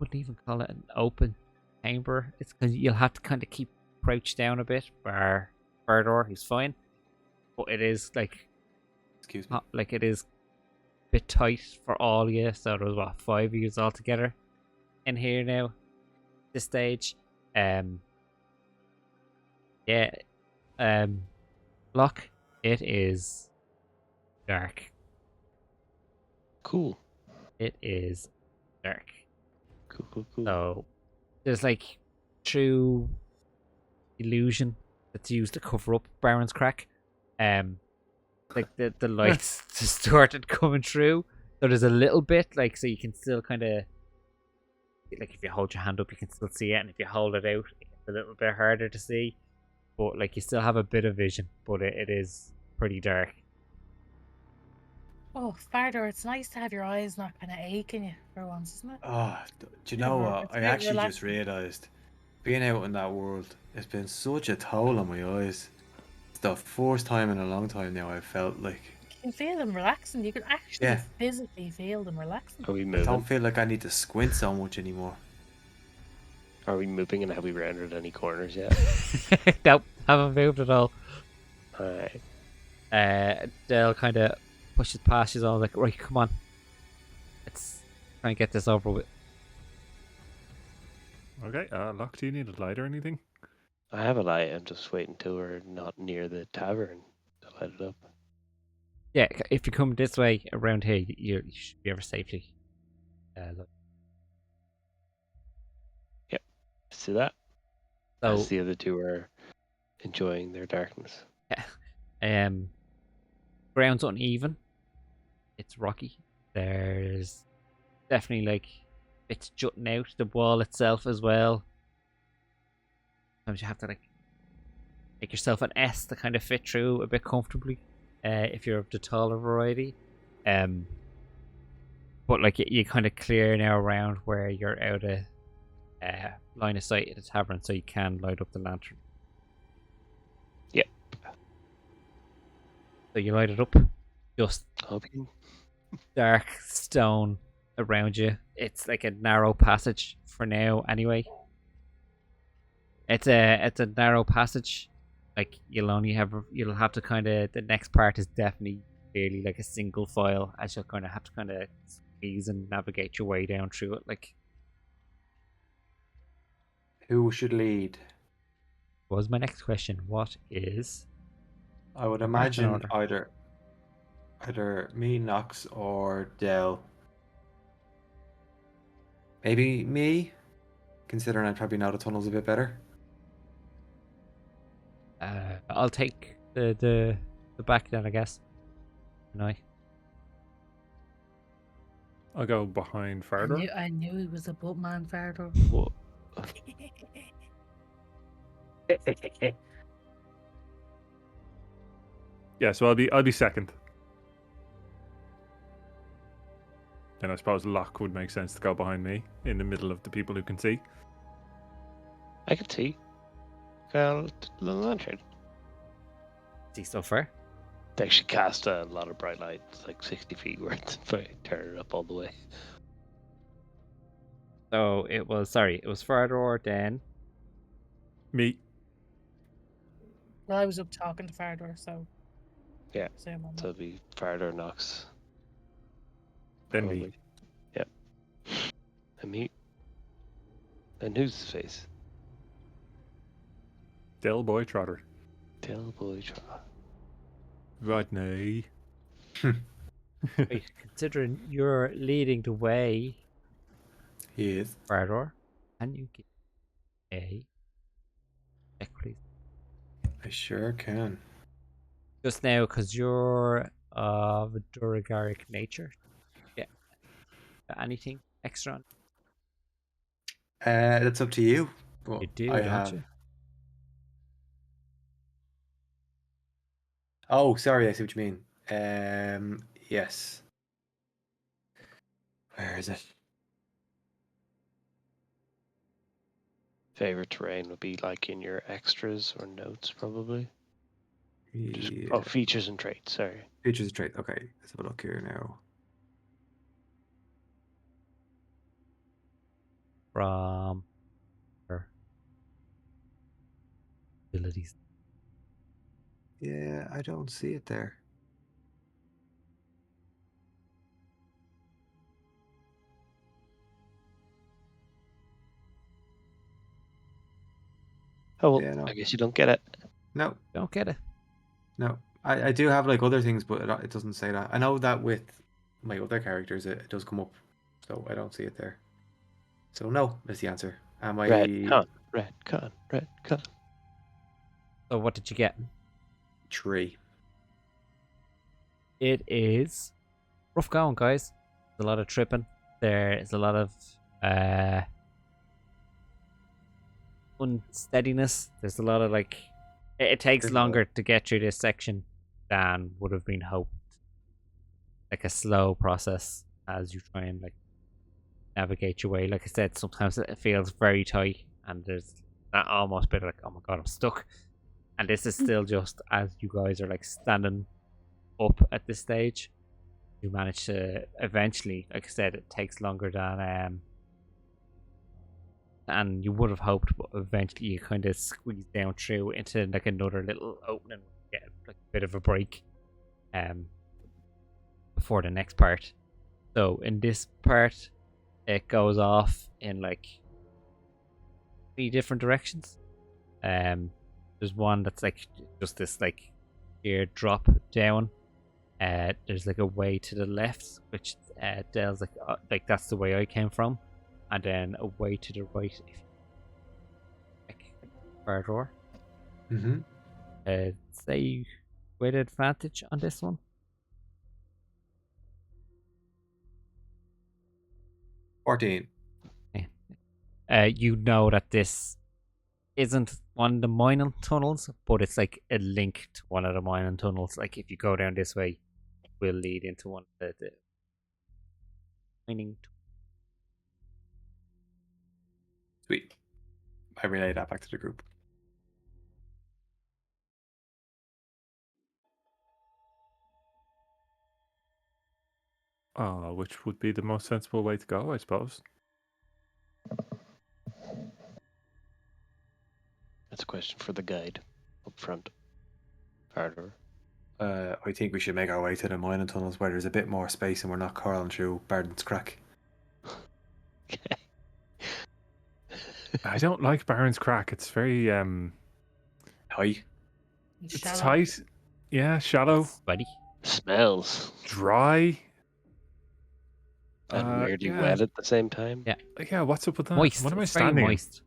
wouldn't even call it an open chamber. It's because you'll have to kind of keep crouched down a bit. Bardor, he's fine, but it is like, Excuse me. like it is a bit tight for all you. So there's 5 of you all together in here now. This stage, Lock. It is dark. Cool. It is dark. Cool. So there's like true illusion that's used to cover up Baron's crack. Like the lights just started coming through. So there's a little bit like so you can still kind of like if you hold your hand up you can still see it, and if you hold it out it's a little bit harder to see. But like you still have a bit of vision, but it is pretty dark. Oh, Fardor, it's nice to have your eyes not kind of aching you for once, isn't it? Oh, do you Yeah, know but what? it's I very actually just relaxing. realised being out in that world, it's been such a toll on my eyes. It's the first time in a long time now I felt like, You can feel them relaxing. You can actually yeah, physically feel them relaxing. Are we I moving? don't feel like I need to squint so much anymore. Are we moving, and have we rounded any corners yet? Nope, haven't moved at all. Alright. Dale kind of pushes past you all like, right, come on. Let's try and get this over with. Okay, Locke, do you need a light or anything? I have a light. I'm just waiting till we're not near the tavern to light it up. Yeah, if you come this way around here, you should be ever safely. Look. See that? So, As the other two are enjoying their darkness. ground's uneven. It's rocky. There's definitely like bits jutting out the wall itself as well. Sometimes you have to like make yourself an S to kind of fit through a bit comfortably. If you're of the taller variety. But like you kind of clear now around where you're out of line of sight at the tavern, so you can light up the lantern. Yep. So you light it up. Just Hoping. dark stone around you. It's like a narrow passage for now, anyway. It's a narrow passage. Like you'll have to kind of the next part is definitely clearly like a single file, as you'll kind of have to kind of squeeze and navigate your way down through it. Like Who should lead? was my next question. What is I would the marching imagine order? either me, Nox, or Dell. Maybe me, considering I probably know the tunnels a bit better. I'll take the back then, I guess. No. I'll go behind Fardor. I knew he was a boatman, Fardor. What? Yeah, so I'll be second. Then I suppose Locke would make sense to go behind me in the middle of the people who can see. I can see. Got the lantern. See so far. They actually cast a lot of bright light. It's like 60 feet worth if I turn it up all the way. So it was Fardor, then Me. Well, I was up talking to Fardor, so Yeah. same on So it'd be Fardor, Nox. Then me. Probably. Yep. And me. And who's his face? Del Boy Trotter. Del Boy Tra. Rodney. Wait, considering you're leading the way, He is. Fardor, can you give a check, please? I sure can. Just now, because you're of a Duragaric nature. Yeah. Anything extra? That's up to you. But You do, I don't have. you? Oh, sorry. I see what you mean. Yes. Where is it? Favorite terrain would be like in your extras or notes, probably. Just, Yeah. oh, features and traits. Sorry. Features of trait. Okay, let's have a look here now. From her abilities. Yeah, I don't see it there. Oh, well, Yeah, no. I guess you don't get it. No, Don't get it. no. I do have like other things, but it doesn't say that. I know that with my other characters, it does come up, so I don't see it there. So no, is the answer. Am I Red con. So what did you get? 3? It is rough going, guys. There's a lot of tripping. There's a lot of unsteadiness. There's a lot of like it takes There's a lot. longer to get through this section than would have been hoped. Like a slow process as you try and like navigate your way. Like I said, sometimes it feels very tight and there's that almost bit of like, oh my god, I'm stuck. And this is still just as you guys are like standing up at this stage. You manage to eventually, like I said, it takes longer than you would have hoped, but eventually you kind of squeeze down through into like another little opening, get like a bit of a break before the next part. So in this part, it goes off in like 3 different directions. There's one that's like just this like sheer drop down. There's like a way to the left, which Dell's like that's the way I came from, and then a way to the right. If you like far door. Mm-hmm. Say with advantage on this one. 14. You know that this isn't one of the mining tunnels, but it's like a link to one of the mining tunnels. Like if you go down this way, it will lead into one of the mining. Sweet. I relay that back to the group. Which would be the most sensible way to go, I suppose. That's a question for the guide up front. Harder. I think we should make our way to the mining tunnels where there's a bit more space and we're not crawling through Barden's Crack. Okay. I don't like Baron's Crack. It's very High. it's Shallow. tight. Yeah, shallow, Buddy. Smells. dry. And weirdly yeah. wet at the same time. Yeah. Yeah, what's up with that? Moist. What am I It's very standing in? moist.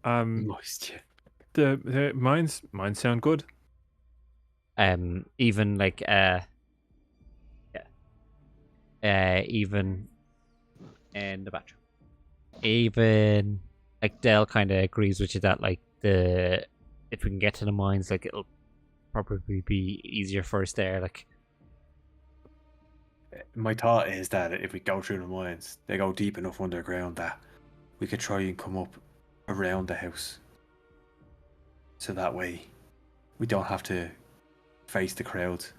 Moist, yeah. The mines sound good. Even like even in the bathroom. Even like Dell kind of agrees with you that like if we can get to the mines, like it'll probably be easier for us there. Like My thought is that if we go through the mines, they go deep enough underground that we could try and come up around the house. So that way we don't have to face the crowds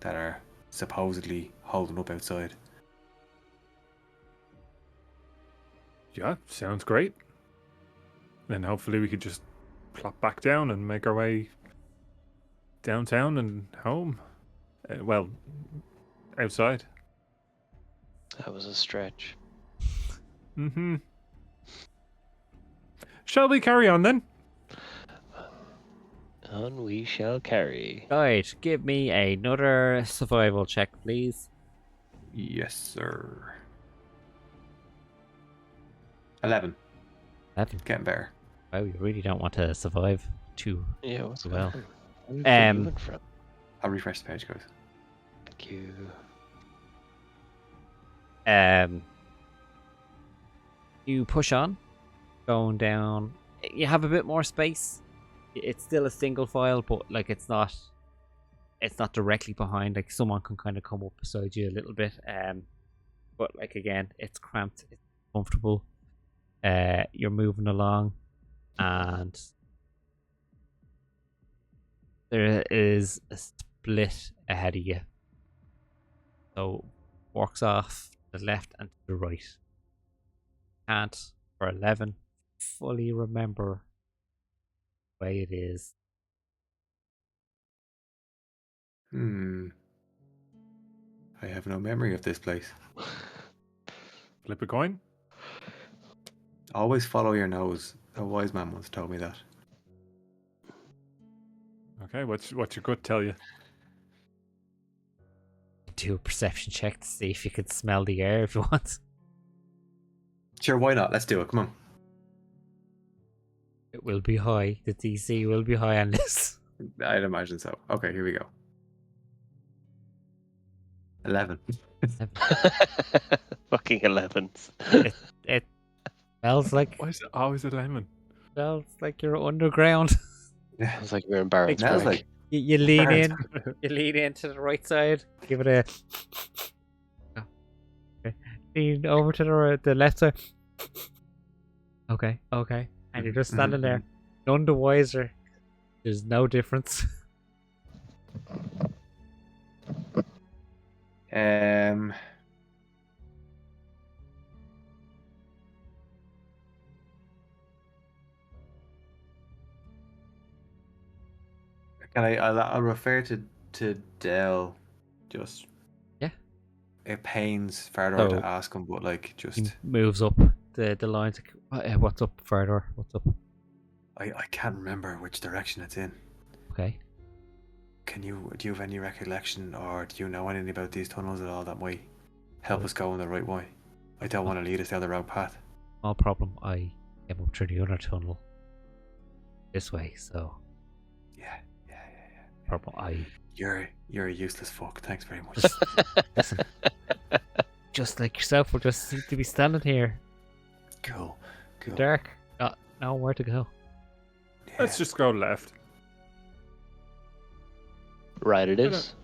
that are supposedly holding up outside. Yeah, sounds great. Then hopefully we could just plop back down and make our way downtown and home. Well, outside. That was a stretch. Mm-hmm. Shall we carry on then? On we shall carry. right, give me another survival check, please. Yes, sir. 11. 11. Getting better. Wow, you really don't want to survive too Yeah, what's well. going on? Where are you moving from? I'll refresh the page, guys. Thank you. You push on, going down. You have a bit more space. It's still a single file, but like it's not directly behind. Like someone can kind of come up beside you a little bit. But like again, it's cramped. It's comfortable. You're moving along, and there is a split ahead of you. So works off to the left and to the right. Can't for 11 fully remember the way it is. I have no memory of this place. Flip a coin? Always follow your nose. A wise man once told me that. Okay, what's your gut tell you? do a perception check to see if you can smell the air if you want. Sure, why not? Let's do it. Come on. It will be high. The DC will be high on this. I'd imagine so. Okay, here we go. 11. Fucking 11s. It smells like Why is it always a lemon? you're underground. Yeah. Sounds like you're embarrassed. It smells Frank. like You lean in. You lean in to the right side. Give it a. Okay. Lean over to the left side. Okay. And you're just standing there, none the wiser. There's no difference. I'll refer to Dell. Just Yeah. It pains further So- to ask him, but like He just moves up the lines. What's up, further? What's up? I can't remember which direction it's in. Okay. Do you have any recollection, or do you know anything about these tunnels at all that might help us go in the right way? I don't want to lead us down the wrong path. No problem. I came up through the other tunnel this way, so Yeah. problem. You're a useless fuck. Thanks very much. Listen, just like yourself, we'll just seem to be standing here, Cool. dark, not knowing where to go. Yeah. Let's just go left. Right, it is.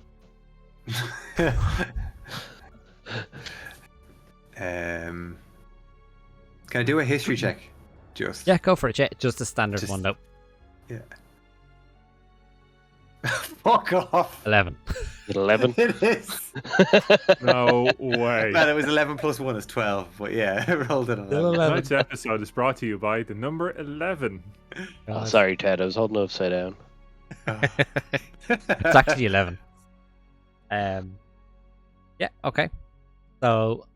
Can I do a history check? Just Yeah, go for it. Just a standard Just- one, though. Yeah. Fuck off. 11. 11. It is. No way. Man, it was 11 plus 1 is 12, but yeah, I rolled it on Still 11. 11. Tonight's episode is brought to you by the number 11. Oh, God. sorry, Ted. I was holding it upside down. It's actually 11. Yeah, okay. So,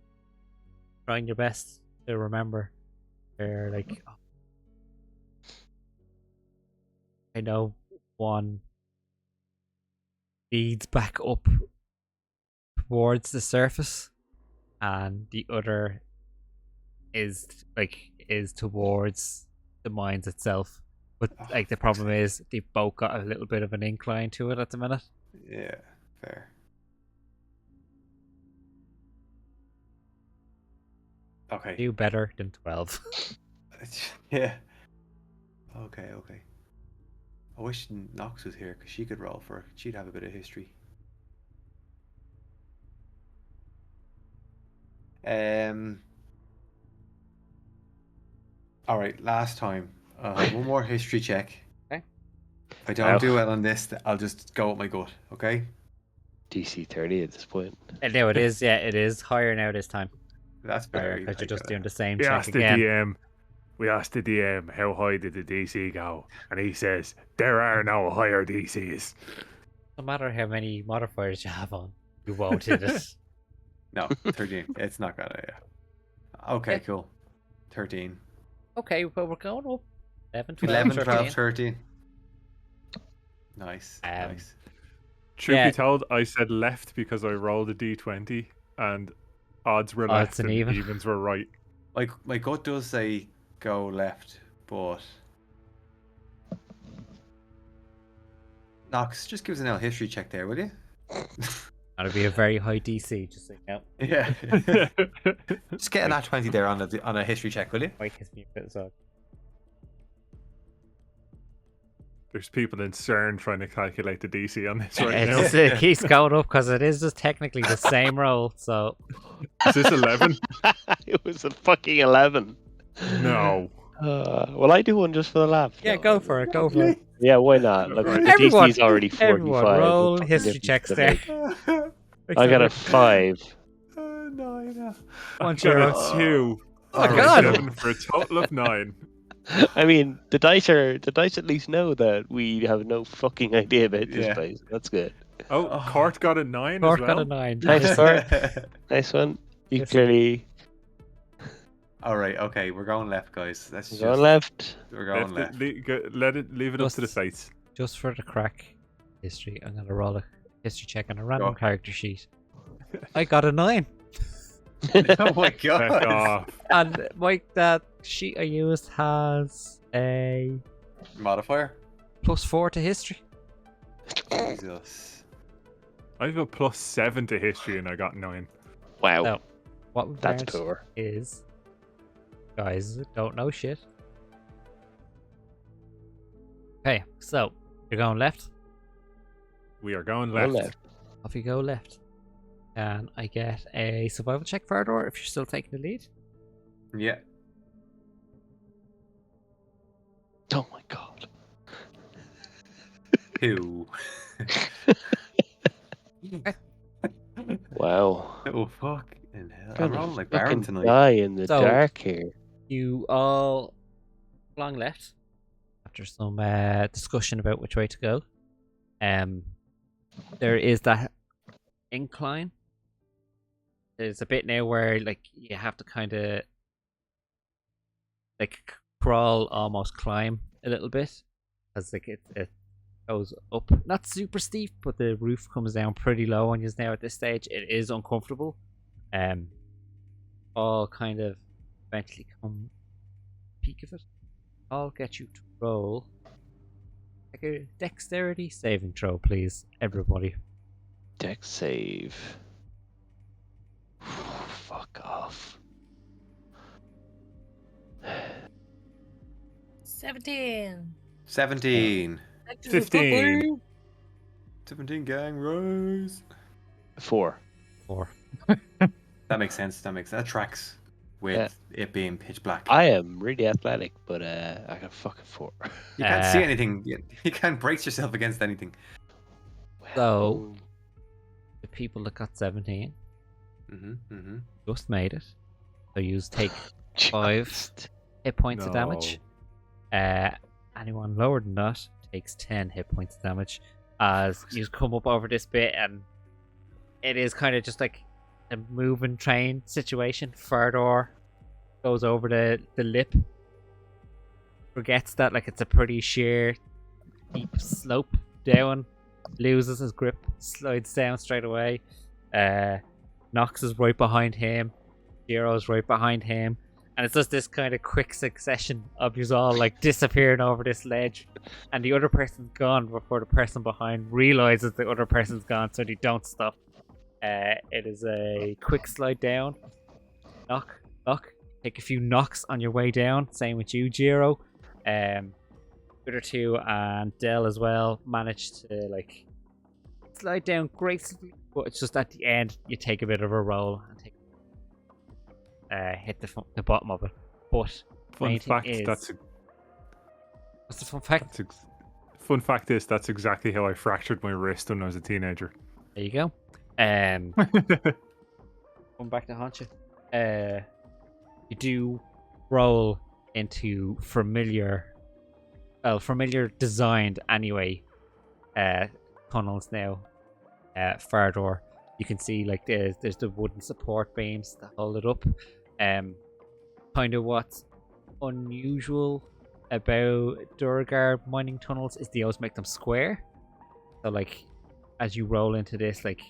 trying your best to remember. They're like, I know one leads back up towards the surface, and the other is towards the mines itself. But like the problem is they've both got a little bit of an incline to it at the minute. Yeah, fair. Okay. Do better than 12. Yeah. Okay. I wish Nox was here because she could roll for it. She'd have a bit of history. All right. Last time, one more history check. Okay. If I don't do well on this, I'll just go with my gut. Okay. DC 30 at this point. And now it is, yeah, it is higher now this time. That's better. Because you're just doing the same We check asked the again. DM. We asked the DM how high did the DC go, and he says there are no higher DCs. No matter how many modifiers you have on, you won't hit it. No, 13. It's not gonna. Yeah. Okay, Yeah. cool. 13. Okay, well, we're going up. 11, 12, 11, 13. 12, 13. Nice. Nice. Truth Yeah. be told, I said left because I rolled a d20, and odds were Odds left and and even. evens were right. Like my gut does say go left, but Nox, just give us an L history check there, will you? That'll be a very high DC, just so you know. Yeah. Just get an at 20 there on a history check, will you? Might hit me a bit as well. There's people in CERN trying to calculate the DC on this right now. It keeps going up because it is just technically the same roll, so Is this 11? It was a fucking 11. No. Well, I do one just for the laugh. yeah, go for it, go for it. Yeah, why not? Look, the Everyone- DC's already 45. Everyone, roll What fucking history difference checks does it there. make? I got a 5. No. One I got zero. a 2. Oh, for God. 7 for a total of 9. I mean, the dice at least know that we have no fucking idea about this Yeah. place. That's good. Oh, Oh. Court got a 9 Cork as well. got a 9. Nice start. Nice one. You Yes, clearly All right, okay, we're going left, guys. That's just going left. we're going left. Leave it up to the Just- fates. Just for the crack history, I'm going to roll a history check on a random Go. character sheet. I got a 9. Oh my Back god! off. And Mike, that sheet I used has a Modifier? +4 to history. Jesus. I have a +7 to history and I got 9. Wow, So, what we've that's learned poor. is guys don't know shit. Okay, so you're going left. We are going Well left. Off you go left. And I get a survival check for Ardor if you're still taking the lead. Yeah. Oh my god. 2. Wow. Oh fuck in hell. I'm Gonna rolling like fucking Baron tonight. die in the So- dark here. You all long left after some discussion about which way to go. There is that incline. There's a bit now where like you have to kind of like crawl, almost climb a little bit, because like it goes up, not super steep, but the roof comes down pretty low on you now at this stage. It is uncomfortable. All kind of eventually come peak of it. I'll get you to roll like a dexterity saving throw, please, everybody. Dex save. Fuck off. 17. 17. 15. 17 gang rise. 4. 4. That makes sense. That tracks with it being pitch black. I am really athletic, but I got fucking 4. You can't see anything. You can't brace yourself against anything. So the people that got 17 just made it. So you take 5 hit points of damage. Anyone lower than that takes 10 hit points of damage as you come up over this bit, and it is kind of just like a moving train situation. Fardor goes over the lip, forgets that like it's a pretty sheer deep slope down, loses his grip, slides down straight away. Nox is right behind him, Jiro's right behind him, and it's just this kind of quick succession of you all like disappearing over this ledge, and the other person's gone before the person behind realizes the other person's gone, so they don't stop. It is a quick slide down. Knock. Take a few knocks on your way down. Same with you, Jiro. Other two and Dell as well managed to like slide down gracefully, but it's just at the end you take a bit of a roll and hit the bottom of it. But Fun main thing fact, is- that's what's the fun fact? fun fact is that's exactly how I fractured my wrist when I was a teenager. There you go. Come back to haunt you. You do roll into familiar designed anyway tunnels now. Fardor, you can see like there's the wooden support beams that hold it up. Kind of what's unusual about Durgar mining tunnels is they always make them square. So like as you roll into this, like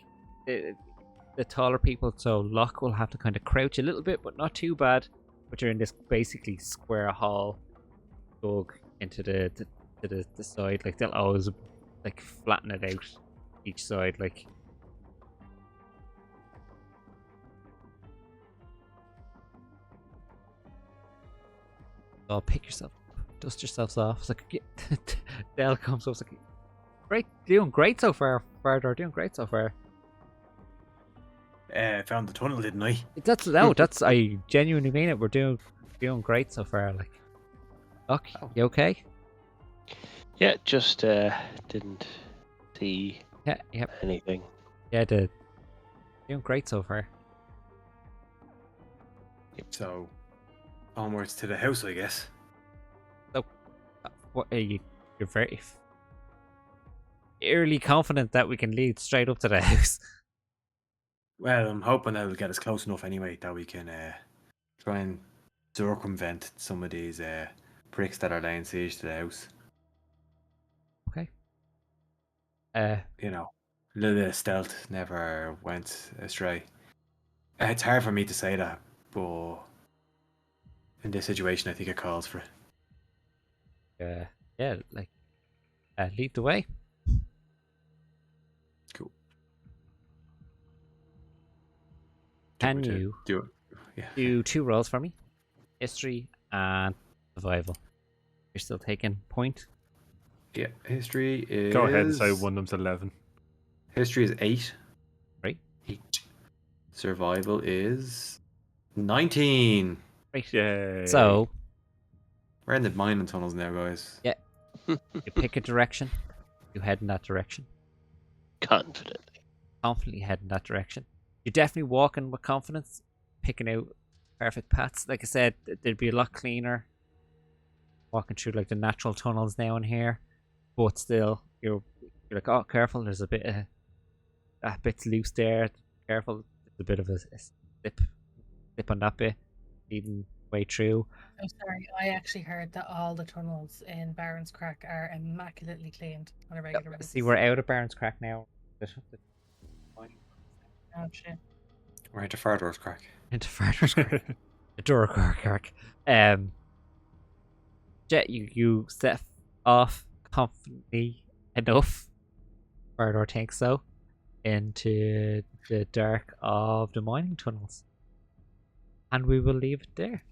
the taller people, so Locke will have to kind of crouch a little bit, but not too bad. But you're in this basically square hall dug into the side. Like they'll always like flatten it out each side, like. Oh, pick yourself up, dust yourselves off. It's like Dell comes up, it's like, great, doing great so far, Fardor, doing great so far. Found the tunnel, didn't I? That's I genuinely mean it. We're doing great so far. Like, Doc, you okay? Yeah, just didn't see Yeah, yep. anything. Yeah, doing great so far. So, onwards to the house, I guess. What are you? You're very eerily confident that we can lead straight up to the house. Well, I'm hoping that will get us close enough anyway that we can try and circumvent some of these pricks that are laying siege to the house. Okay. You know, A little bit of stealth never went astray. It's hard for me to say that, but in this situation, I think it calls for it. Yeah, lead the way. Cool. Can Want me to you do it? Yeah. do 2 rolls for me? History and survival. You're still taking point. Yeah. History is. Go ahead and say one of them's 11. History is 8. Right. 8. Survival is 19. Right. Yay. So We're in the mining tunnels now, guys. you pick a direction. You head in that direction. Confidently. Confidently head in that direction. You're definitely walking with confidence, picking out perfect paths. Like I said, they'd be a lot cleaner walking through like the natural tunnels now in here, but still you're like, oh, careful, there's a bit of that bit's loose there, careful, there's a bit of a slip on that bit leading way through. I'm sorry, I actually heard that all the tunnels in Baron's Crack are immaculately cleaned on a regular basis. See, we're out of Baron's Crack now. Oh shit. We're into Fardore's Crack. Into Fardore's Crack. Adora Crack. Jet, you set off confidently enough, Fardor thinks so, into the dark of the mining tunnels. And we will leave it there.